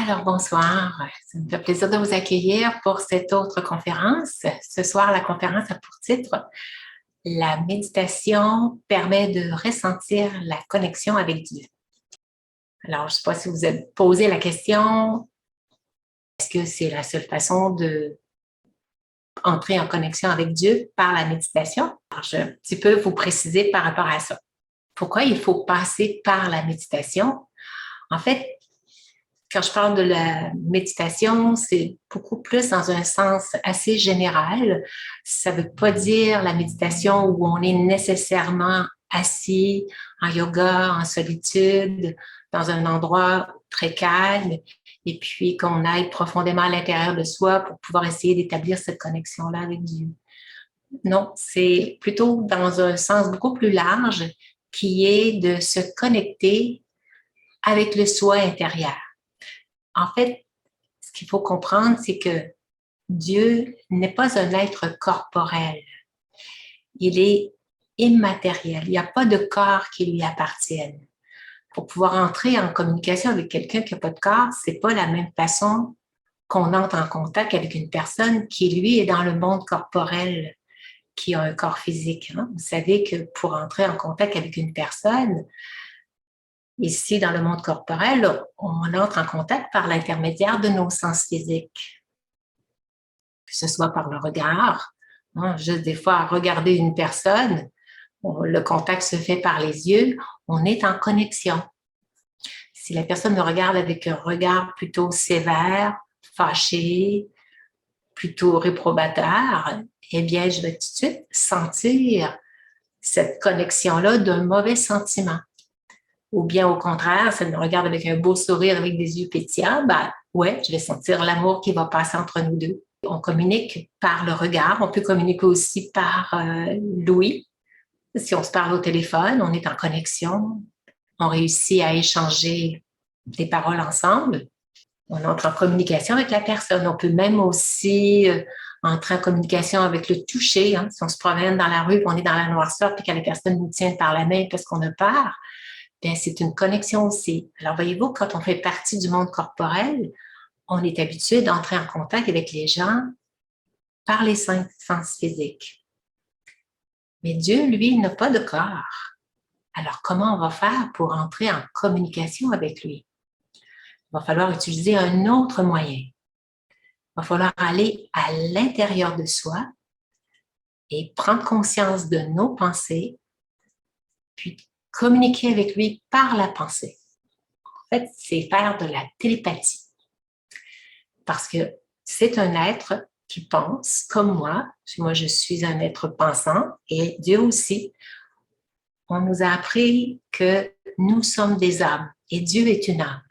Alors, bonsoir. Ça me fait plaisir de vous accueillir pour cette autre conférence. Ce soir, la conférence a pour titre « La méditation permet de ressentir la connexion avec Dieu ». Alors, je ne sais pas si vous avez posé la question, est-ce que c'est la seule façon de entrer en connexion avec Dieu par la méditation? Alors, je vais un petit peu vous préciser par rapport à ça. Pourquoi il faut passer par la méditation? En fait, quand je parle de la méditation, c'est beaucoup plus dans un sens assez général. Ça ne veut pas dire la méditation où on est nécessairement assis en yoga, en solitude, dans un endroit très calme, et puis qu'on aille profondément à l'intérieur de soi pour pouvoir essayer d'établir cette connexion-là avec Dieu. Non, c'est plutôt dans un sens beaucoup plus large qui est de se connecter avec le soi intérieur. En fait, ce qu'il faut comprendre, c'est que Dieu n'est pas un être corporel. Il est immatériel. Il n'y a pas de corps qui lui appartienne. Pour pouvoir entrer en communication avec quelqu'un qui n'a pas de corps, c'est pas la même façon qu'on entre en contact avec une personne qui, lui, est dans le monde corporel, qui a un corps physique. Vous savez que pour entrer en contact avec une personne, ici, dans le monde corporel, on entre en contact par l'intermédiaire de nos sens physiques, que ce soit par le regard. Juste des fois, regarder une personne, le contact se fait par les yeux, on est en connexion. Si la personne me regarde avec un regard plutôt sévère, fâché, plutôt réprobateur, eh bien, je vais tout de suite sentir cette connexion-là d'un mauvais sentiment. Ou bien au contraire, si elle me regarde avec un beau sourire, avec des yeux pétillants, ben ouais, je vais sentir l'amour qui va passer entre nous deux. On communique par le regard, on peut communiquer aussi par l'ouïe. Si on se parle au téléphone, on est en connexion, on réussit à échanger des paroles ensemble, on entre en communication avec la personne. On peut même aussi entrer en communication avec le toucher. Si on se promène dans la rue, on est dans la noirceur, puis que la personne nous tient par la main parce qu'on a peur, bien, c'est une connexion aussi. Alors, voyez-vous, quand on fait partie du monde corporel, on est habitué d'entrer en contact avec les gens par les sens physiques. Mais Dieu, lui, n'a pas de corps. Alors, comment on va faire pour entrer en communication avec lui? Il va falloir utiliser un autre moyen. Il va falloir aller à l'intérieur de soi et prendre conscience de nos pensées, puis communiquer avec lui par la pensée. En fait, c'est faire de la télépathie. Parce que c'est un être qui pense comme moi. Moi, je suis un être pensant et Dieu aussi. On nous a appris que nous sommes des âmes et Dieu est une âme.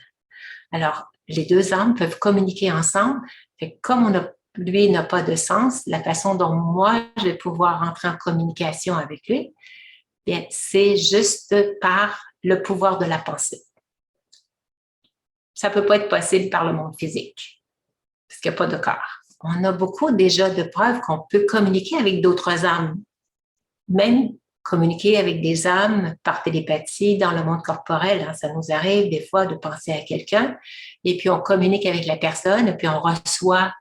Alors, les deux âmes peuvent communiquer ensemble. Et comme lui n'a pas de sens, la façon dont moi, je vais pouvoir entrer en communication avec lui, bien, c'est juste par le pouvoir de la pensée. Ça ne peut pas être possible par le monde physique, parce qu'il n'y a pas de corps. On a beaucoup déjà de preuves qu'on peut communiquer avec d'autres âmes, même communiquer avec des âmes par télépathie dans le monde corporel. Ça nous arrive des fois de penser à quelqu'un et puis on communique avec la personne et puis on reçoit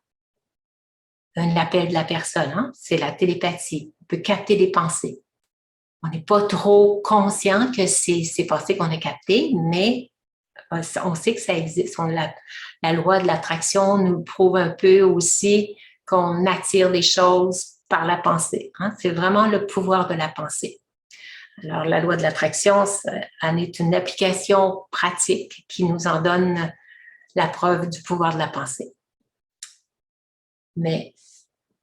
un appel de la personne. C'est la télépathie. On peut capter des pensées. On n'est pas trop conscient que c'est passé qu'on a capté, mais on sait que ça existe. La loi de l'attraction nous prouve un peu aussi qu'on attire des choses par la pensée. C'est vraiment le pouvoir de la pensée. Alors, la loi de l'attraction, en est une application pratique qui nous en donne la preuve du pouvoir de la pensée. Mais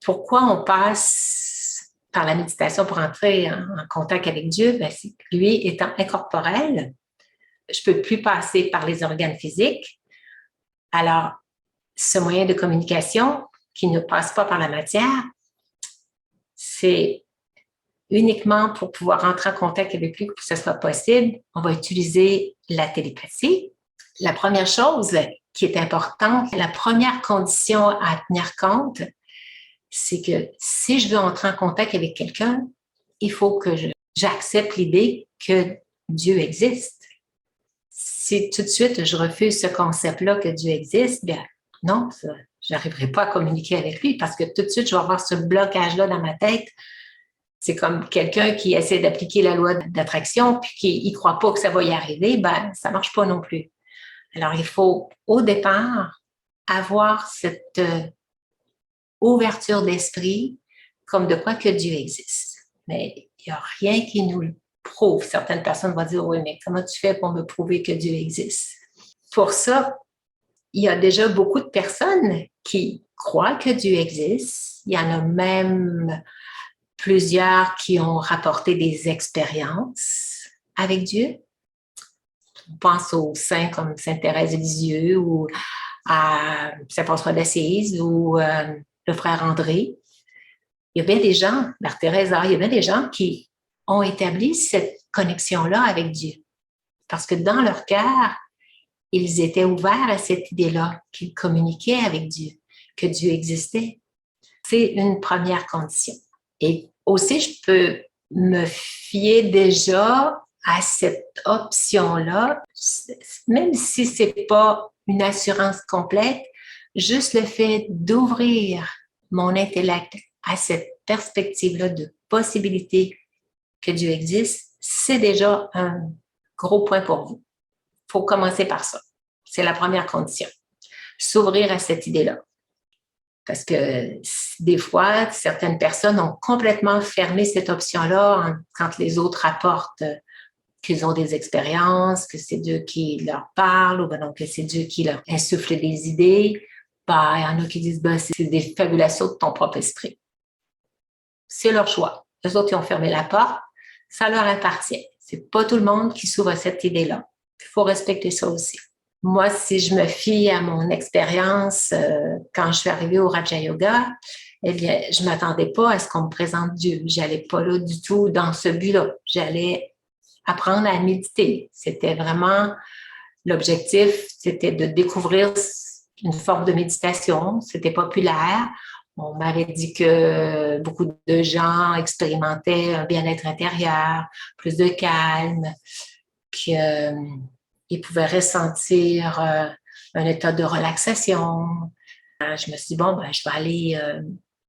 pourquoi on passe par la méditation pour entrer en contact avec Dieu? C'est que lui, étant incorporel, je ne peux plus passer par les organes physiques. Alors, ce moyen de communication qui ne passe pas par la matière, c'est uniquement pour pouvoir entrer en contact avec lui, pour que ce soit possible, on va utiliser la télépathie. La première chose qui est importante, la première condition à tenir compte, c'est que si je veux entrer en contact avec quelqu'un, il faut que j'accepte l'idée que Dieu existe. Si si tout de suite je refuse ce concept-là que Dieu existe, bien non, je n'arriverai pas à communiquer avec lui parce que tout de suite, je vais avoir ce blocage-là dans ma tête. C'est comme quelqu'un qui essaie d'appliquer la loi d'attraction puis qui ne croit pas que ça va y arriver, ben ça ne marche pas non plus. Alors, il faut, au départ, avoir cette ouverture d'esprit comme de quoi que Dieu existe. Mais il n'y a rien qui nous le prouve. Certaines personnes vont dire, oui, mais comment tu fais pour me prouver que Dieu existe? Pour ça, il y a déjà beaucoup de personnes qui croient que Dieu existe. Il y en a même plusieurs qui ont rapporté des expériences avec Dieu. On pense aux saints comme Sainte Thérèse de Lisieux ou à Saint François d'Assise ou le frère André. Il y a bien des gens, Mère Thérèse, il y a bien des gens qui ont établi cette connexion-là avec Dieu. Parce que dans leur cœur, ils étaient ouverts à cette idée-là, qu'ils communiquaient avec Dieu, que Dieu existait. C'est une première condition. Et aussi, je peux me fier déjà à cette option-là, même si ce n'est pas une assurance complète, juste le fait d'ouvrir mon intellect à cette perspective-là de possibilité que Dieu existe, c'est déjà un gros point pour vous. Il faut commencer par ça. C'est la première condition. S'ouvrir à cette idée-là. Parce que des fois, certaines personnes ont complètement fermé cette option-là quand les autres rapportent qu'ils ont des expériences, que c'est Dieu qui leur parle, ou ben donc que c'est Dieu qui leur insuffle des idées. Ben, il y en a qui disent ben, c'est des fabulations de ton propre esprit. C'est leur choix. Les autres, ils ont fermé la porte. Ça leur appartient. C'est pas tout le monde qui s'ouvre à cette idée-là. Il faut respecter ça aussi. Moi, si je me fie à mon expérience quand je suis arrivée au Raja Yoga, eh bien, je ne m'attendais pas à ce qu'on me présente Dieu. Je n'allais pas là du tout dans ce but-là. J'allais apprendre à méditer. C'était vraiment l'objectif, c'était de découvrir une forme de méditation. C'était populaire. On m'avait dit que beaucoup de gens expérimentaient un bien-être intérieur, plus de calme, qu'ils pouvaient ressentir un état de relaxation. Je me suis dit, bon, ben, je vais aller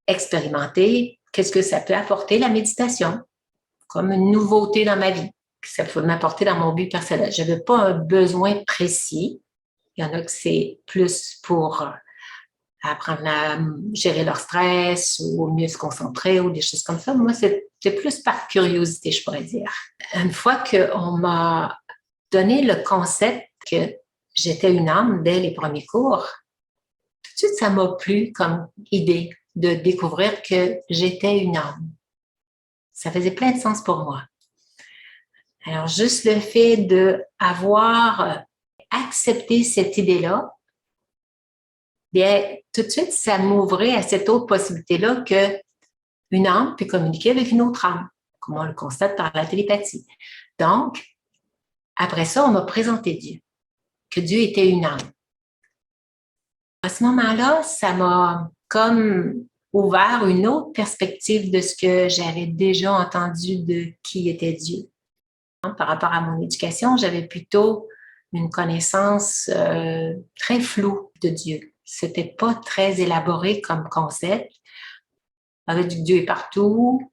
expérimenter qu'est-ce que ça peut apporter la méditation comme une nouveauté dans ma vie, que ça peut m'apporter dans mon but personnel. Je n'avais pas un besoin précis. Il y en a que c'est plus pour apprendre à gérer leur stress ou mieux se concentrer ou des choses comme ça. Moi, c'est plus par curiosité, je pourrais dire. Une fois qu'on m'a donné le concept que j'étais une âme dès les premiers cours, tout de suite, ça m'a plu comme idée de découvrir que j'étais une âme. Ça faisait plein de sens pour moi. Alors, juste le fait d'avoir accepté cette idée-là, bien, tout de suite, ça m'ouvrait à cette autre possibilité-là qu'une âme peut communiquer avec une autre âme, comme on le constate par la télépathie. Donc, après ça, on m'a présenté Dieu, que Dieu était une âme. À ce moment-là, ça m'a comme ouvert une autre perspective de ce que j'avais déjà entendu de qui était Dieu. Par rapport à mon éducation, j'avais plutôt une connaissance très floue de Dieu. C'était pas très élaboré comme concept. On avait dit que Dieu est partout.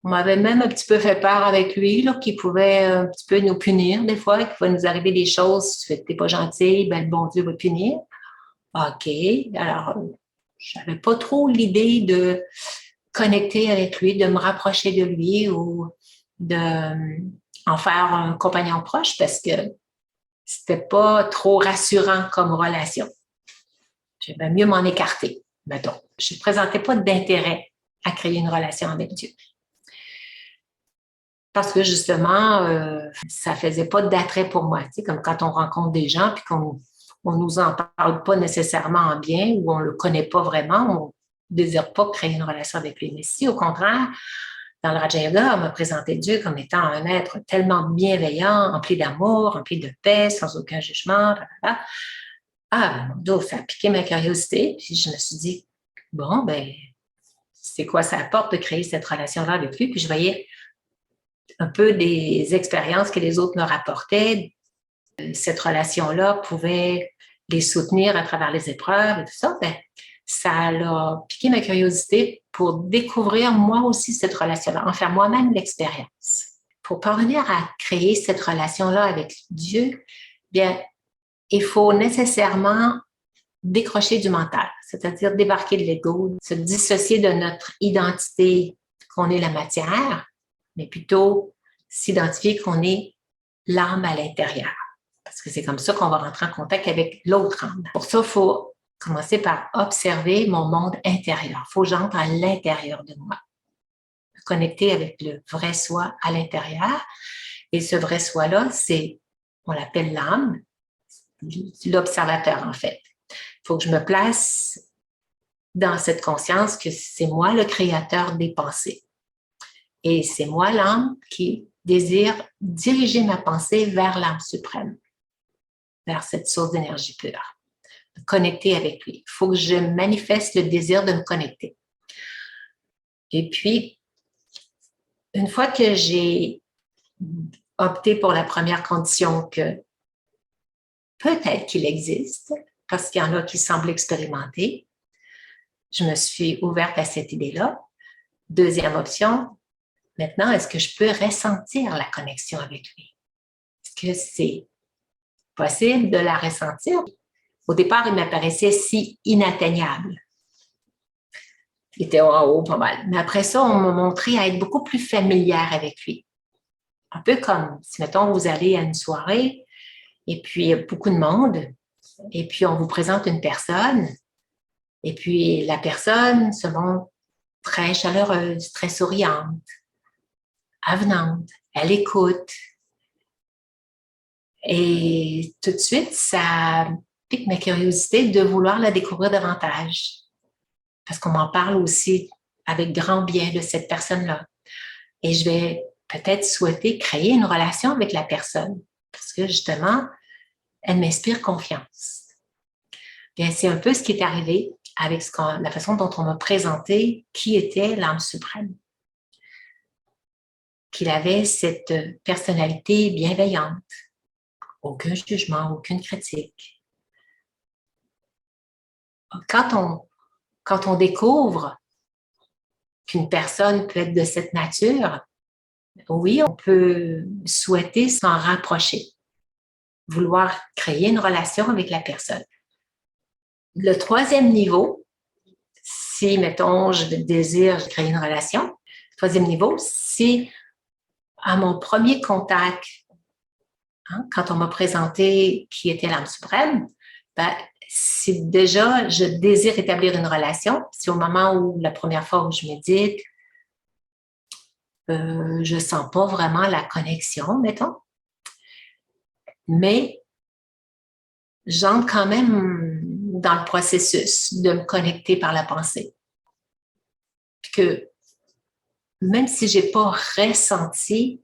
On m'avait même un petit peu fait peur avec lui, là, qu'il pouvait un petit peu nous punir des fois, qu'il va nous arriver des choses, si tu n'es pas gentil, ben, le bon Dieu va punir. OK. Alors, je n'avais pas trop l'idée de connecter avec lui, de me rapprocher de lui ou d'en faire un compagnon proche parce que c'était pas trop rassurant comme relation. J'aimais mieux m'en écarter, mettons. Je ne présentais pas d'intérêt à créer une relation avec Dieu. Parce que justement, ça ne faisait pas d'attrait pour moi. Tu sais, comme quand on rencontre des gens puis qu'on ne nous en parle pas nécessairement en bien ou on ne le connaît pas vraiment, on ne désire pas créer une relation avec lui. Mais si, au contraire, dans le Raja Yoga, on m'a présenté Dieu comme étant un être tellement bienveillant, empli d'amour, rempli de paix, sans aucun jugement. Blablabla. Ah, mon Dieu, ça a piqué ma curiosité. Puis je me suis dit, bon, ben, c'est quoi ça apporte de créer cette relation-là avec lui? Puis je voyais un peu des expériences que les autres me rapportaient, cette relation-là pouvait les soutenir à travers les épreuves et tout ça, ben, ça a piqué ma curiosité pour découvrir moi aussi cette relation-là, en faire moi-même l'expérience. Pour parvenir à créer cette relation-là avec Dieu, bien, il faut nécessairement décrocher du mental, c'est-à-dire débarquer de l'ego, se dissocier de notre identité qu'on est la matière, mais plutôt s'identifier qu'on est l'âme à l'intérieur. Parce que c'est comme ça qu'on va rentrer en contact avec l'autre âme. Pour ça, il faut commencer par observer mon monde intérieur. Il faut que j'entre à l'intérieur de moi, me connecter avec le vrai soi à l'intérieur. Et ce vrai soi-là, on l'appelle l'âme, l'observateur en fait. Il faut que je me place dans cette conscience que c'est moi le créateur des pensées. Et c'est moi l'âme qui désire diriger ma pensée vers l'âme suprême, vers cette source d'énergie pure, me connecter avec lui. Il faut que je manifeste le désir de me connecter. Et puis, une fois que j'ai opté pour la première condition que peut-être qu'il existe, parce qu'il y en a qui semblent expérimenter, je me suis ouverte à cette idée-là. Deuxième option, maintenant, est-ce que je peux ressentir la connexion avec lui? Est-ce que c'est possible de la ressentir? Au départ, il m'apparaissait si inatteignable. Il était en haut pas mal. Mais après ça, on m'a montré à être beaucoup plus familière avec lui. Un peu comme si, mettons, vous allez à une soirée et puis il y a beaucoup de monde et puis on vous présente une personne et puis la personne se montre très chaleureuse, très souriante, avenante, elle écoute. Et tout de suite, ça pique ma curiosité de vouloir la découvrir davantage. Parce qu'on m'en parle aussi avec grand bien de cette personne-là. Et je vais peut-être souhaiter créer une relation avec la personne. Parce que justement, elle m'inspire confiance. Bien, c'est un peu ce qui est arrivé avec la façon dont on m'a présenté qui était l'âme suprême. Qu'il avait cette personnalité bienveillante. Aucun jugement, aucune critique. Quand on découvre qu'une personne peut être de cette nature, oui, on peut souhaiter s'en rapprocher, vouloir créer une relation avec la personne. Le troisième niveau, si, mettons, je désire créer une relation, le troisième niveau, c'est à mon premier contact, quand on m'a présenté qui était l'âme suprême, ben, si déjà je désire établir une relation, c'est au moment où la première fois où je médite, je ne sens pas vraiment la connexion, mettons, mais j'entre quand même dans le processus de me connecter par la pensée. Puis que même si je n'ai pas ressenti,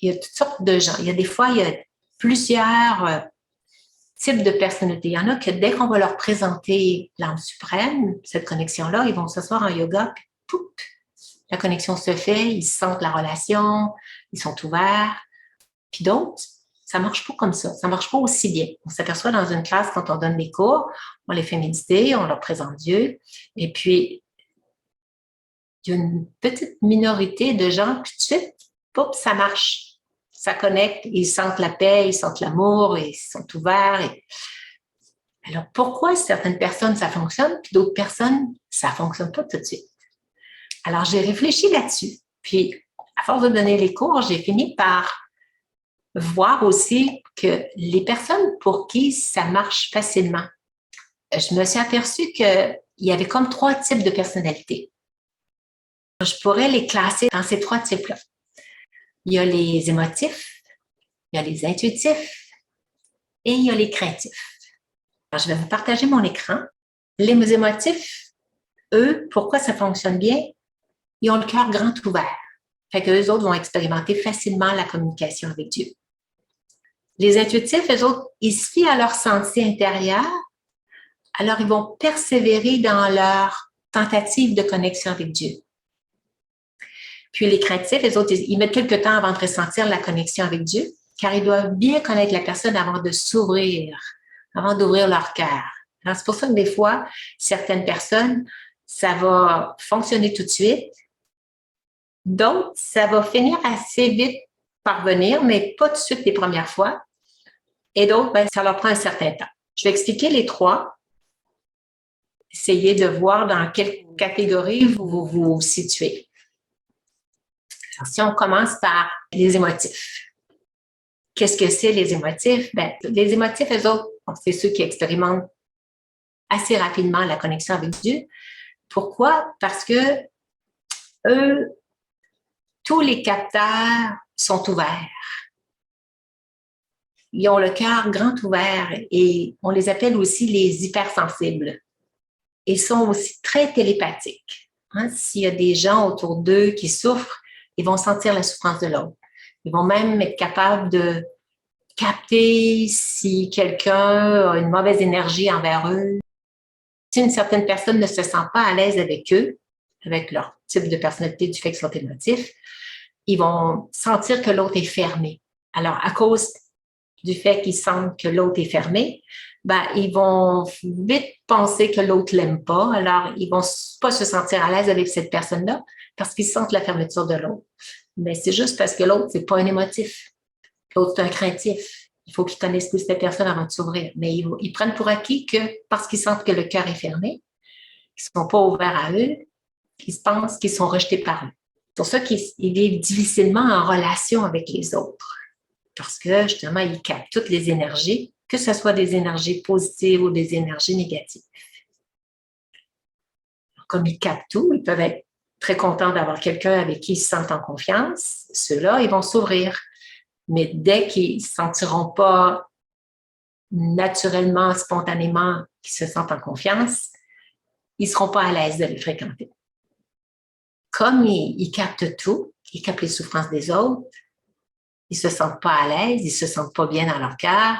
il y a toutes sortes de gens. Il y a des fois, il y a plusieurs types de personnalités. Il y en a que dès qu'on va leur présenter l'âme suprême, cette connexion-là, ils vont s'asseoir en yoga, puis pouf, la connexion se fait, ils sentent la relation, ils sont ouverts. Puis d'autres, ça ne marche pas comme ça. Ça ne marche pas aussi bien. On s'aperçoit dans une classe, quand on donne des cours, on les fait méditer, on leur présente Dieu, et puis il y a une petite minorité de gens, puis tout de suite, pouf, ça marche. Ça connecte, ils sentent la paix, ils sentent l'amour, ils sont ouverts. Alors, pourquoi certaines personnes, ça fonctionne, puis d'autres personnes, ça ne fonctionne pas tout de suite? Alors, j'ai réfléchi là-dessus. Puis, à force de donner les cours, j'ai fini par voir aussi que les personnes pour qui ça marche facilement, je me suis aperçue qu'il y avait comme 3 types de personnalités. Je pourrais les classer dans ces 3 types-là. Il y a les émotifs, il y a les intuitifs et il y a les craintifs. Alors, je vais vous partager mon écran. Les émotifs, eux, pourquoi ça fonctionne bien? Ils ont le cœur grand ouvert. Fait qu'eux autres vont expérimenter facilement la communication avec Dieu. Les intuitifs, eux autres, ils se fient à leur senti intérieur, alors ils vont persévérer dans leur tentative de connexion avec Dieu. Puis les craintifs, eux autres, ils mettent quelques temps avant de ressentir la connexion avec Dieu, car ils doivent bien connaître la personne avant de s'ouvrir, avant d'ouvrir leur cœur. Alors, c'est pour ça que des fois, certaines personnes, ça va fonctionner tout de suite. D'autres, ça va finir assez vite par venir, mais pas tout de suite les premières fois. Et d'autres, ben, ça leur prend un certain temps. Je vais expliquer les trois. Essayez de voir dans quelle catégorie vous vous situez. Alors, si on commence par les émotifs. Qu'est-ce que c'est les émotifs? Ben, les émotifs, eux autres, c'est ceux qui expérimentent assez rapidement la connexion avec Dieu. Pourquoi? Parce que eux, tous les capteurs sont ouverts. Ils ont le cœur grand ouvert et on les appelle aussi les hypersensibles. Ils sont aussi très télépathiques. Hein? S'il y a des gens autour d'eux qui souffrent, ils vont sentir la souffrance de l'autre. Ils vont même être capables de capter si quelqu'un a une mauvaise énergie envers eux. Si une certaine personne ne se sent pas à l'aise avec eux, avec leur type de personnalité du fait qu'ils sont émotifs, ils vont sentir que l'autre est fermé. Alors, à cause du fait qu'ils sentent que l'autre est fermé, ben, ils vont vite penser que l'autre l'aime pas. Alors, ils vont pas se sentir à l'aise avec cette personne-là parce qu'ils sentent la fermeture de l'autre. Mais c'est juste parce que l'autre, c'est pas un émotif. L'autre, c'est un craintif. Il faut qu'ils connaissent plus cette personne avant de s'ouvrir. Mais ils prennent pour acquis que parce qu'ils sentent que le cœur est fermé, qu'ils sont pas ouverts à eux, qu'ils pensent qu'ils sont rejetés par eux. C'est pour ça qu'ils vivent difficilement en relation avec les autres. Parce que, justement, ils captent toutes les énergies, que ce soit des énergies positives ou des énergies négatives. Comme ils captent tout, ils peuvent être très contents d'avoir quelqu'un avec qui ils se sentent en confiance. Ceux-là, ils vont s'ouvrir. Mais dès qu'ils ne se sentiront pas naturellement, spontanément, qu'ils se sentent en confiance, ils ne seront pas à l'aise de les fréquenter. Comme ils captent tout, ils captent les souffrances des autres, ils ne se sentent pas à l'aise, ils ne se sentent pas bien dans leur cœur,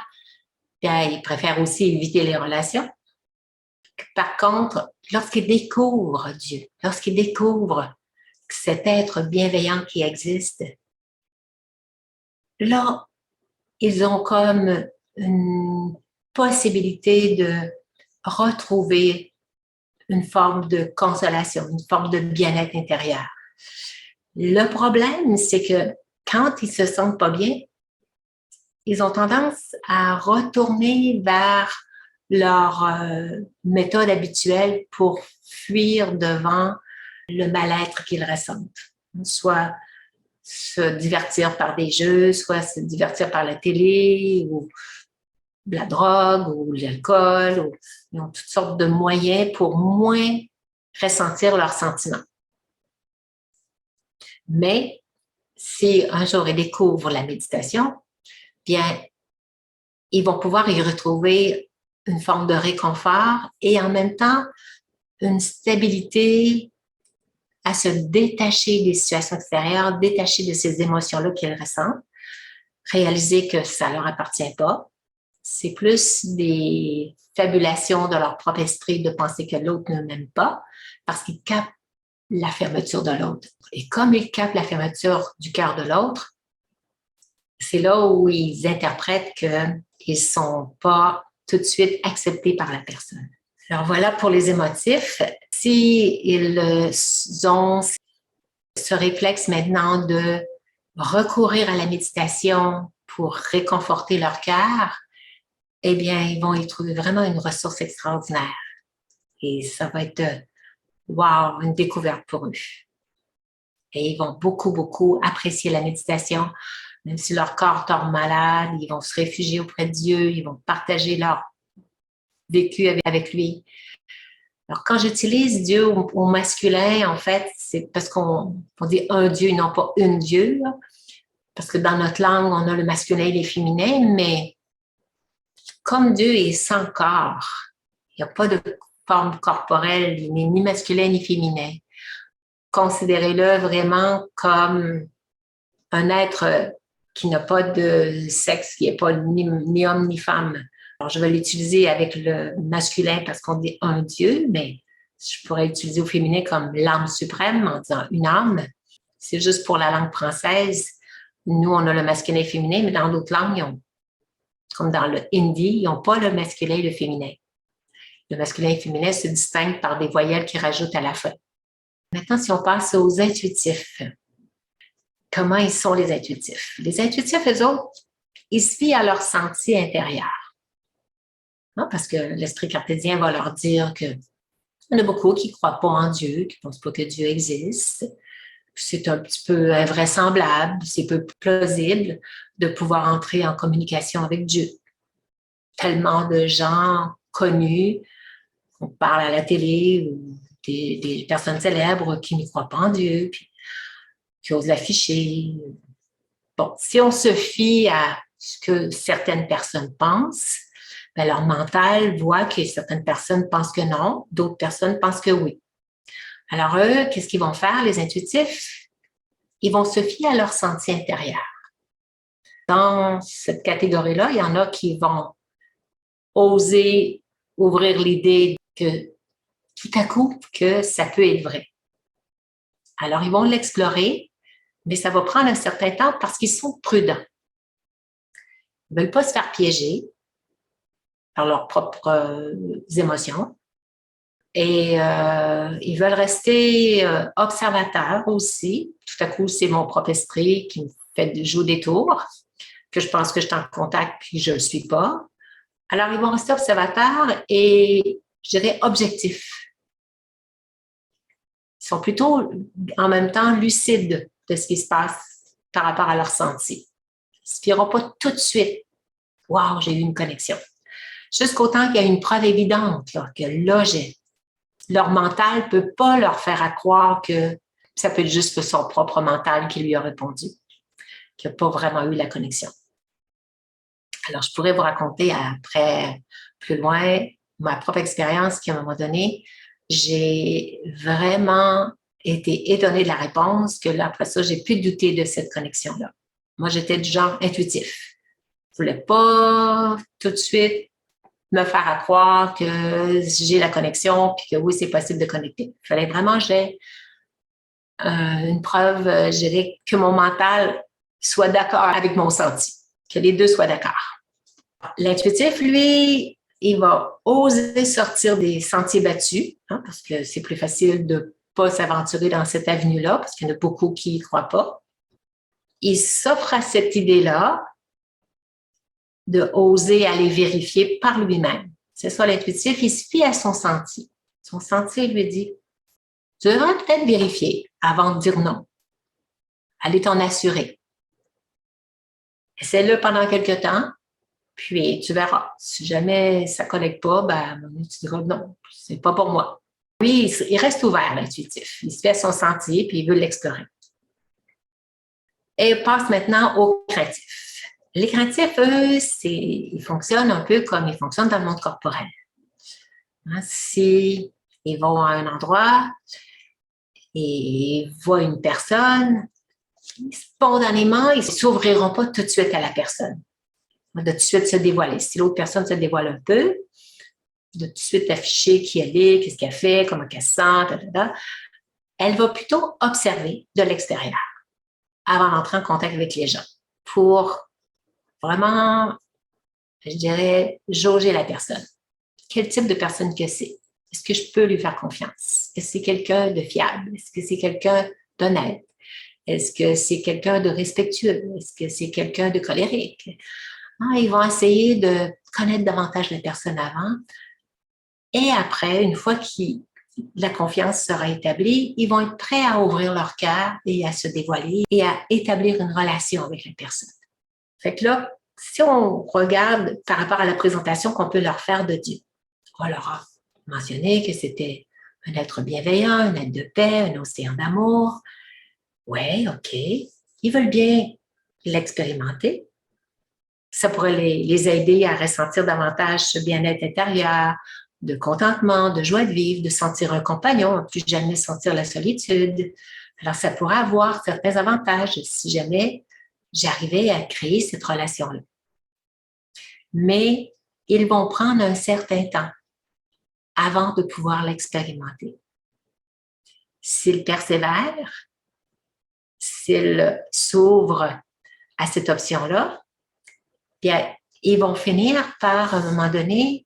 ils préfèrent aussi éviter les relations. Par contre, lorsqu'ils découvrent Dieu, lorsqu'ils découvrent cet être bienveillant qui existe, là, ils ont comme une possibilité de retrouver une forme de consolation, une forme de bien-être intérieur. Le problème, c'est que quand ils se sentent pas bien, ils ont tendance à retourner vers leur méthode habituelle pour fuir devant le mal-être qu'ils ressentent. Soit se divertir par des jeux, soit se divertir par la télé ou la drogue ou l'alcool. Ils ont toutes sortes de moyens pour moins ressentir leurs sentiments. Mais si un jour ils découvrent la méditation, bien, ils vont pouvoir y retrouver une forme de réconfort et en même temps une stabilité à se détacher des situations extérieures, détacher de ces émotions-là qu'ils ressentent, réaliser que ça ne leur appartient pas. C'est plus des fabulations de leur propre esprit de penser que l'autre ne m'aime pas parce qu'ils captent la fermeture de l'autre. Et comme ils captent la fermeture du cœur de l'autre, c'est là où ils interprètent qu'ils ne sont pas tout de suite acceptés par la personne. Alors voilà pour les émotifs. S'ils ont ce réflexe maintenant de recourir à la méditation pour réconforter leur cœur, eh bien, ils vont y trouver vraiment une ressource extraordinaire. Et ça va être, wow, une découverte pour eux. Et ils vont beaucoup, beaucoup apprécier la méditation. Même si leur corps tombe malade, ils vont se réfugier auprès de Dieu, ils vont partager leur vécu avec lui. Alors, quand j'utilise Dieu au masculin, en fait, c'est parce qu'on dit un Dieu et non pas une Dieu. Là. Parce que dans notre langue, on a le masculin et le féminin, mais comme Dieu est sans corps, il n'y a pas de forme corporelle, ni masculin ni féminin. Considérez-le vraiment comme un être qui n'a pas de sexe, qui n'est pas ni homme ni femme. Alors, je vais l'utiliser avec le masculin parce qu'on dit un Dieu, mais je pourrais l'utiliser au féminin comme l'âme suprême en disant une âme. C'est juste pour la langue française. Nous, on a le masculin et le féminin, mais dans d'autres langues, comme dans le hindi, ils n'ont pas le masculin et le féminin. Le masculin et le féminin se distinguent par des voyelles qui rajoutent à la fin. Maintenant, si on passe aux intuitifs, comment ils sont les intuitifs? Les intuitifs, eux autres, ils se fient à leur senti intérieur. Non? Parce que l'esprit cartésien va leur dire qu'il y en a beaucoup qui ne croient pas en Dieu, qui ne pensent pas que Dieu existe. C'est un petit peu invraisemblable, c'est peu plausible de pouvoir entrer en communication avec Dieu. Tellement de gens connus, on parle à la télé, ou des personnes célèbres qui ne croient pas en Dieu, puis qui osent l'afficher. Bon, si on se fie à ce que certaines personnes pensent, ben leur mental voit que certaines personnes pensent que non, d'autres personnes pensent que oui. Alors eux, qu'est-ce qu'ils vont faire, les intuitifs? Ils vont se fier à leur senti intérieur. Dans cette catégorie-là, il y en a qui vont oser ouvrir l'idée que tout à coup, que ça peut être vrai. Alors, ils vont l'explorer, mais ça va prendre un certain temps parce qu'ils sont prudents. Ils ne veulent pas se faire piéger par leurs propres émotions et ils veulent rester observateurs aussi. Tout à coup, c'est mon propre esprit qui me fait jouer des tours, que je pense que je suis en contact puis je ne le suis pas. Alors, ils vont rester observateurs et, je dirais, objectifs. Ils sont plutôt en même temps lucides de ce qui se passe par rapport à leur senti. Ils ne se fieront pas tout de suite. Wow, j'ai eu une connexion. Jusqu'au temps qu'il y a une preuve évidente, là, que là, leur mental ne peut pas leur faire croire que ça peut être juste son propre mental qui lui a répondu, qui n'a pas vraiment eu la connexion. Alors, je pourrais vous raconter après, plus loin, ma propre expérience qui, à un moment donné, j'ai vraiment été étonnée de la réponse, que là, après ça, j'ai pu douter de cette connexion-là. Moi, j'étais du genre intuitif. Je ne voulais pas tout de suite me faire croire que j'ai la connexion puis que oui, c'est possible de connecter. Il fallait vraiment que j'ai une preuve, je dirais, que mon mental soit d'accord avec mon senti, que les deux soient d'accord. L'intuitif, lui, il va oser sortir des sentiers battus, hein, parce que c'est plus facile de ne pas s'aventurer dans cette avenue-là, parce qu'il y en a beaucoup qui n'y croient pas. Il s'offre à cette idée-là de oser aller vérifier par lui-même. C'est ça l'intuitif, il se fie à son senti. Son senti lui dit, tu devrais peut-être vérifier avant de dire non. Allez t'en assurer. Essaie-le pendant quelques temps, puis tu verras. Si jamais ça ne connecte pas, ben, tu diras non, c'est pas pour moi. Lui, il reste ouvert, l'intuitif. Il se fait son sentier, puis il veut l'explorer. Et on passe maintenant aux craintifs. Les craintifs, eux, ils fonctionnent un peu comme ils fonctionnent dans le monde corporel. Hein, si ils vont à un endroit et voient une personne, spontanément, ils ne s'ouvriront pas tout de suite à la personne. De tout de suite se dévoiler. Si l'autre personne se dévoile un peu, de tout de suite afficher qui elle est, qu'est-ce qu'elle fait, comment elle se sent, etc. Elle va plutôt observer de l'extérieur avant d'entrer en contact avec les gens pour vraiment, je dirais, jauger la personne. Quel type de personne que c'est? Est-ce que je peux lui faire confiance? Est-ce que c'est quelqu'un de fiable? Est-ce que c'est quelqu'un d'honnête? Est-ce que c'est quelqu'un de respectueux? Est-ce que c'est quelqu'un de colérique? Ah, ils vont essayer de connaître davantage la personne avant. Et après, une fois que la confiance sera établie, ils vont être prêts à ouvrir leur cœur et à se dévoiler et à établir une relation avec la personne. Fait que là, si on regarde par rapport à la présentation qu'on peut leur faire de Dieu, on leur a mentionné que c'était un être bienveillant, un être de paix, un océan d'amour. Oui, OK. Ils veulent bien l'expérimenter. Ça pourrait les aider à ressentir davantage ce bien-être intérieur, de contentement, de joie de vivre, de sentir un compagnon, ne plus jamais sentir la solitude. Alors, ça pourrait avoir certains avantages si jamais j'arrivais à créer cette relation-là. Mais ils vont prendre un certain temps avant de pouvoir l'expérimenter. S'ils persévèrent, s'ils s'ouvrent à cette option-là, bien, ils vont finir par, à un moment donné,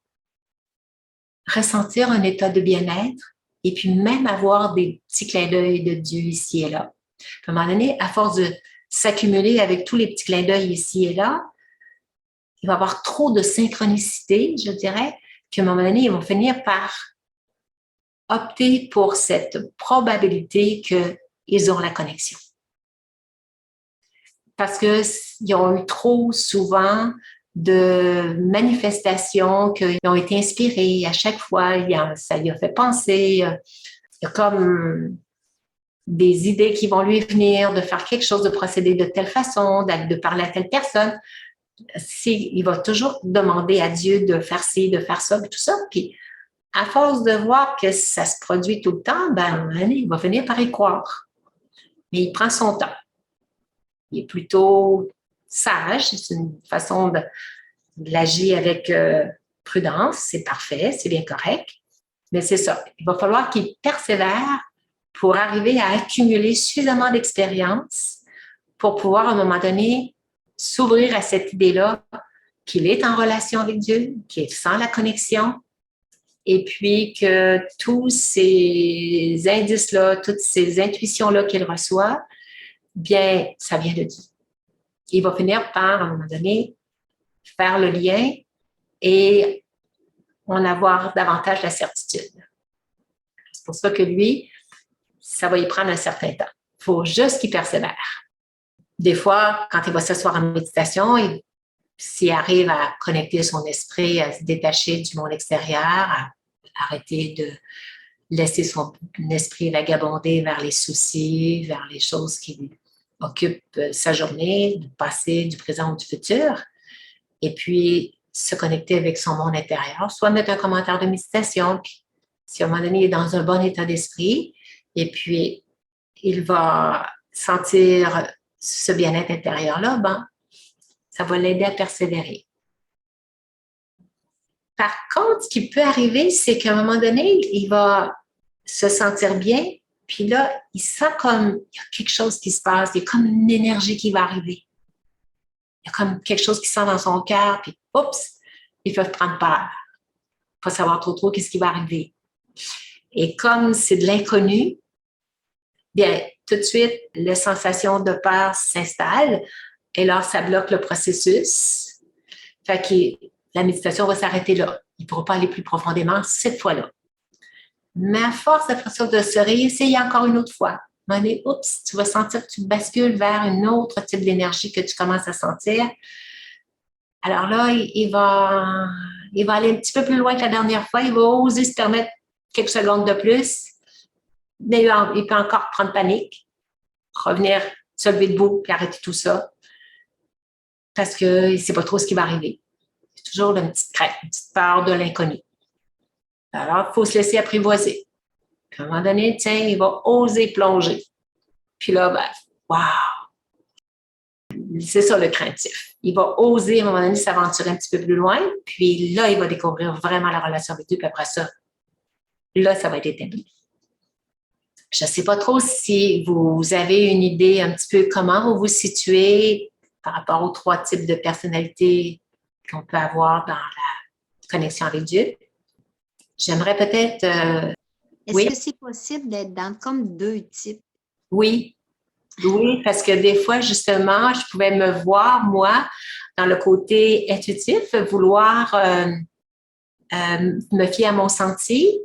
ressentir un état de bien-être et puis même avoir des petits clins d'œil de Dieu ici et là. À un moment donné, à force de s'accumuler avec tous les petits clins d'œil ici et là, il va y avoir trop de synchronicité, je dirais, qu'à un moment donné, ils vont finir par opter pour cette probabilité qu'ils ont la connexion. Parce qu'ils ont eu trop souvent de manifestations qui ont été inspirées à chaque fois, ça lui a fait penser, il y a comme des idées qui vont lui venir de faire quelque chose, de procéder de telle façon, de parler à telle personne. Il va toujours demander à Dieu de faire ci, de faire ça, tout ça. Puis, à force de voir que ça se produit tout le temps, ben, il va finir par y croire. Mais il prend son temps. Il est plutôt sage. C'est une façon de l'agir avec prudence. C'est parfait, c'est bien correct. Mais c'est ça. Il va falloir qu'il persévère pour arriver à accumuler suffisamment d'expérience pour pouvoir, à un moment donné, s'ouvrir à cette idée-là qu'il est en relation avec Dieu, qu'il sent la connexion, et puis que tous ces indices-là, toutes ces intuitions-là qu'il reçoit, bien, ça vient de Dieu. Il va finir par, à un moment donné, faire le lien et en avoir davantage la certitude. C'est pour ça que lui, ça va y prendre un certain temps. Il faut juste qu'il persévère. Des fois, quand il va s'asseoir en méditation, s'il arrive à connecter son esprit, à se détacher du monde extérieur, à arrêter de laisser son esprit vagabonder vers les soucis, vers les choses qui occupent sa journée, du passé, du présent ou du futur, et puis se connecter avec son monde intérieur, soit mettre un commentaire de méditation, puis si à un moment donné il est dans un bon état d'esprit, et puis il va sentir ce bien-être intérieur-là, ben, ça va l'aider à persévérer. Par contre, ce qui peut arriver, c'est qu'à un moment donné, il va se sentir bien, puis là, il sent comme il y a quelque chose qui se passe, il y a comme une énergie qui va arriver. Il y a comme quelque chose qui sent dans son cœur, puis oups, ils peuvent prendre peur. Pas savoir trop qu'est-ce qui va arriver. Et comme c'est de l'inconnu, bien, tout de suite, la sensation de peur s'installe et là, ça bloque le processus. Fait que la méditation va s'arrêter là. Il ne pourra pas aller plus profondément cette fois-là. Mais à force après ça de se réessayer encore une autre fois, oups, tu vas sentir que tu bascules vers un autre type d'énergie que tu commences à sentir. Alors là, il va aller un petit peu plus loin que la dernière fois. Il va oser se permettre quelques secondes de plus. Mais il peut encore prendre panique, revenir se lever debout puis arrêter tout ça parce qu'il ne sait pas trop ce qui va arriver. C'est toujours une petite crainte, une petite peur de l'inconnu. Alors, il faut se laisser apprivoiser. Puis à un moment donné, tiens, il va oser plonger. Puis là, ben, wow! C'est ça le craintif. Il va oser, à un moment donné, s'aventurer un petit peu plus loin. Puis là, il va découvrir vraiment la relation avec Dieu. Puis après ça, là, ça va être établi. Je ne sais pas trop si vous avez une idée un petit peu comment vous vous situez par rapport aux 3 types de personnalités qu'on peut avoir dans la connexion avec Dieu. J'aimerais peut-être... Est-ce que c'est possible d'être dans comme 2 types? Oui, parce que des fois, justement, je pouvais me voir, moi, dans le côté intuitif, vouloir me fier à mon senti.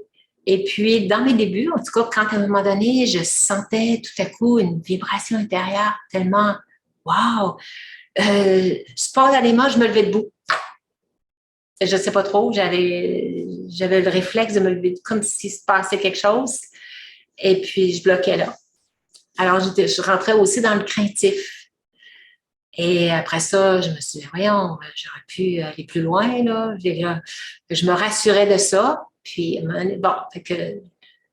Et puis, dans mes débuts, en tout cas, quand à un moment donné, je sentais tout à coup une vibration intérieure tellement « wow », spontanément, je me levais debout. Je ne sais pas trop, j'avais le réflexe de me lever comme s'il se passait quelque chose. Et puis, je bloquais là. Alors, je rentrais aussi dans le craintif. Et après ça, je me suis dit, voyons, j'aurais pu aller plus loin, là. Je me rassurais de ça. Puis, bon, fait que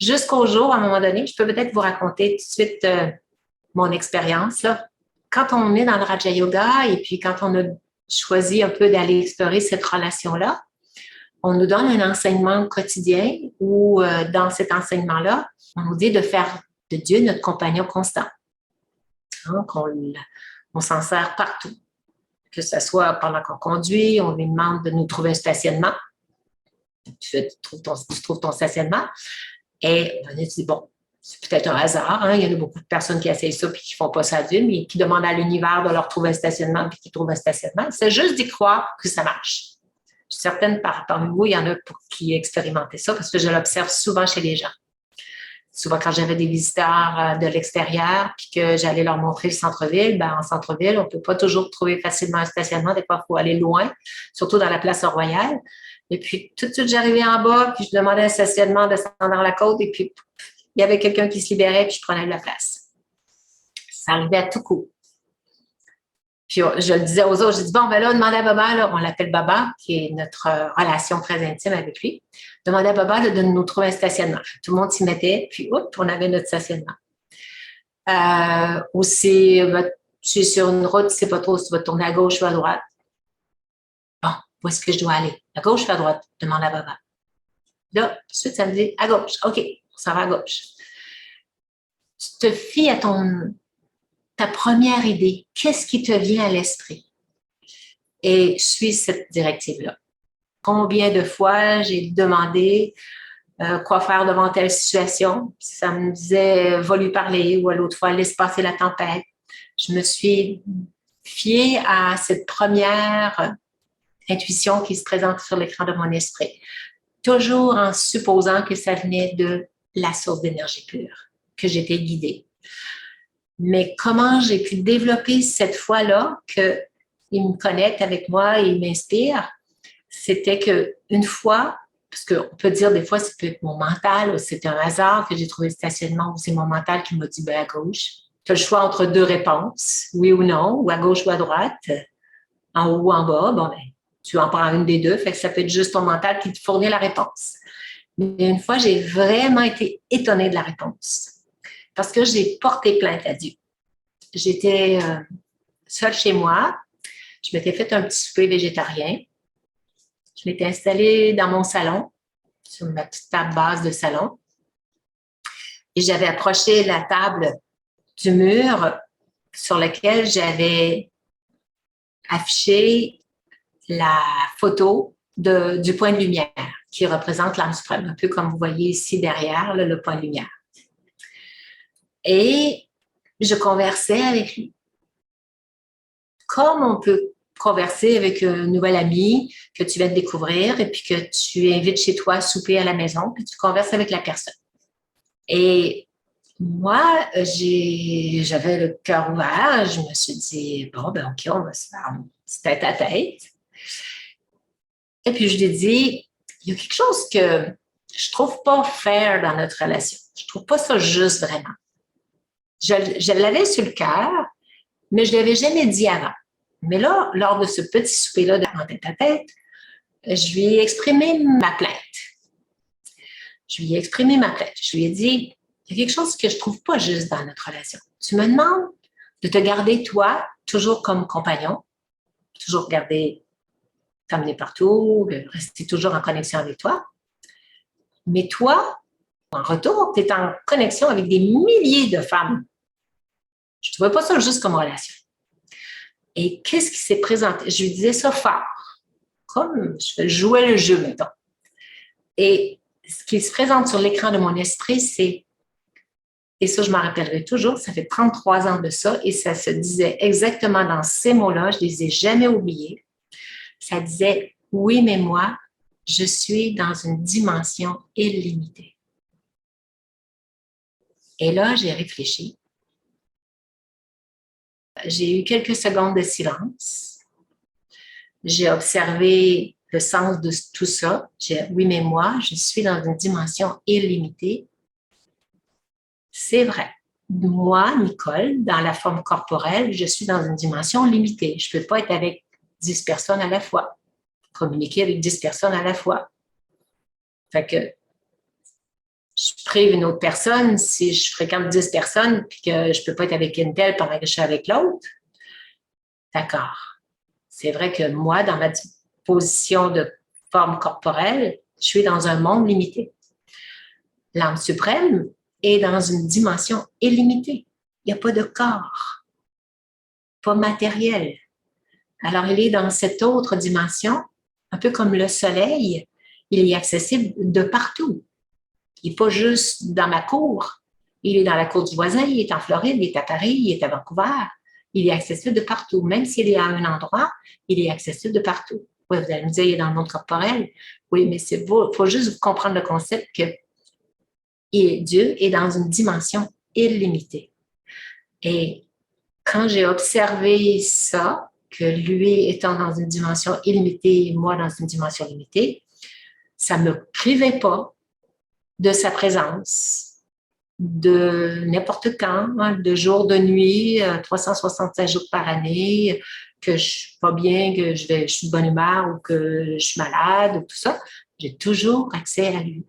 jusqu'au jour, à un moment donné, je peux peut-être vous raconter tout de suite mon expérience, là. Quand on est dans le Raja Yoga et puis quand on a choisi un peu d'aller explorer cette relation-là, on nous donne un enseignement quotidien où, dans cet enseignement-là, on nous dit de faire de Dieu notre compagnon constant. Donc, on On s'en sert partout. Que ce soit pendant qu'on conduit, on lui demande de nous trouver un stationnement. Tu trouves ton stationnement. Et on a dit, bon, c'est peut-être un hasard. Hein? Il y en a beaucoup de personnes qui essayent ça et qui ne font pas ça d'eux, mais qui demandent à l'univers de leur trouver un stationnement puis qui trouvent un stationnement. C'est juste d'y croire que ça marche. Certaines parmi vous, il y en a qui expérimentaient ça parce que je l'observe souvent chez les gens. Souvent, quand j'avais des visiteurs de l'extérieur puis que j'allais leur montrer le centre-ville, en centre-ville, on ne peut pas toujours trouver facilement un stationnement. Des fois, il faut aller loin, surtout dans la place Royale. Et puis, tout de suite, j'arrivais en bas, puis je demandais un stationnement descendant la côte, et puis il y avait quelqu'un qui se libérait, puis je prenais de la place. Ça arrivait à tout coup. Puis je le disais aux autres, j'ai dit, bon, là, demandez à Baba, là, on l'appelle Baba, qui est notre relation très intime avec lui. Demandez à Baba là, de nous trouver un stationnement. Tout le monde s'y mettait, puis on avait notre stationnement. Aussi, tu es sur une route, tu ne sais pas trop si tu vas tourner à gauche ou à droite. Bon, où est-ce que je dois aller? À gauche ou à droite? Demande à Baba. Là, tout de suite, ça me dit à gauche. OK, on s'en va à gauche. Tu te fies à ta première idée. Qu'est-ce qui te vient à l'esprit? Et suis cette directive-là. Combien de fois j'ai demandé quoi faire devant telle situation? Ça me disait, va lui parler, ou à l'autre fois, laisse passer la tempête. Je me suis fiée à cette première intuition qui se présente sur l'écran de mon esprit. Toujours en supposant que ça venait de la source d'énergie pure, que j'étais guidée. Mais comment j'ai pu développer cette foi-là qu'il me connecte avec moi et il m'inspire, c'était qu'une fois, parce qu'on peut dire des fois, c'est peut-être mon mental, ou c'est un hasard que j'ai trouvé le stationnement, ou c'est mon mental qui m'a dit à gauche. Tu as le choix entre deux réponses, oui ou non, ou à gauche ou à droite, en haut ou en bas. Bon, tu en prends une des deux, fait que ça peut être juste ton mental qui te fournit la réponse. Mais une fois, j'ai vraiment été étonnée de la réponse parce que j'ai porté plainte à Dieu. J'étais seule chez moi. Je m'étais fait un petit souper végétarien. Je m'étais installée dans mon salon, sur ma petite table basse de salon. Et j'avais approché la table du mur sur lequel j'avais affiché la photo du point de lumière qui représente l'âme suprême, un peu comme vous voyez ici derrière, là, le point de lumière. Et je conversais avec lui. Comme on peut converser avec un nouvel ami que tu viens de découvrir et puis que tu invites chez toi à souper à la maison, puis tu converses avec la personne. Et moi, j'avais le cœur ouvert. Je me suis dit, bon, OK, on va se faire tête à tête. Et puis, je lui ai dit, il y a quelque chose que je trouve pas fair dans notre relation. Je trouve pas ça juste vraiment. Je l'avais sur le cœur, mais je ne l'avais jamais dit avant. Mais là, lors de ce petit souper-là en tête à tête, je lui ai exprimé ma plainte. Je lui ai dit, il y a quelque chose que je ne trouve pas juste dans notre relation. Tu me demandes de te garder, toi, toujours comme compagnon, toujours t'amener partout, rester toujours en connexion avec toi. Mais toi, en retour, tu es en connexion avec des milliers de femmes. Je ne trouvais pas ça juste comme relation. Et qu'est-ce qui s'est présenté? Je lui disais ça fort, comme je jouais le jeu, mettons. Et ce qui se présente sur l'écran de mon esprit, c'est, et ça je m'en rappellerai toujours, ça fait 33 ans de ça, et ça se disait exactement dans ces mots-là, je ne les ai jamais oubliés. Ça disait, oui, mais moi, je suis dans une dimension illimitée. Et là, j'ai réfléchi. J'ai eu quelques secondes de silence. J'ai observé le sens de tout ça. Oui, mais moi, je suis dans une dimension illimitée. C'est vrai. Moi, Nicole, dans la forme corporelle, je suis dans une dimension limitée. Je ne peux pas être avec 10 personnes à la fois, communiquer avec 10 personnes à la fois. Fait que je prive une autre personne si je fréquente 10 personnes puis que je ne peux pas être avec une telle pendant que je suis avec l'autre. D'accord. C'est vrai que moi, dans ma position de forme corporelle, je suis dans un monde limité. L'âme suprême est dans une dimension illimitée. Il n'y a pas de corps. pas matériel. Alors, il est dans cette autre dimension, un peu comme le soleil, il est accessible de partout. Il n'est pas juste dans ma cour, il est dans la cour du voisin, il est en Floride, il est à Paris, il est à Vancouver. Il est accessible de partout. Même s'il est à un endroit, il est accessible de partout. Oui, vous allez me dire, il est dans le monde corporel. Oui, mais c'est beau. Il faut juste comprendre le concept que Dieu est dans une dimension illimitée. Et quand j'ai observé ça, que lui étant dans une dimension illimitée, moi dans une dimension limitée, ça ne me privait pas de sa présence, de n'importe quand, hein, de jour, de nuit, 365 jours par année, que je suis pas bien, que je suis de bonne humeur ou que je suis malade ou tout ça. J'ai toujours accès à lui.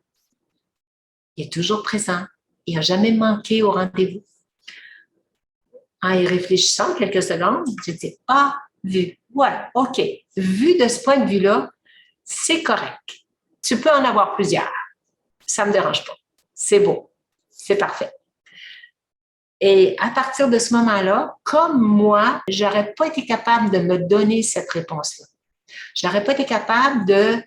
Il est toujours présent. Il n'a jamais manqué au rendez-vous. En y réfléchissant quelques secondes, j'ai dit, ah, vu. Voilà, OK. Vu de ce point de vue-là, c'est correct. Tu peux en avoir plusieurs. Ça ne me dérange pas. C'est beau. C'est parfait. Et à partir de ce moment-là, comme moi, je n'aurais pas été capable de me donner cette réponse-là. Je n'aurais pas été capable de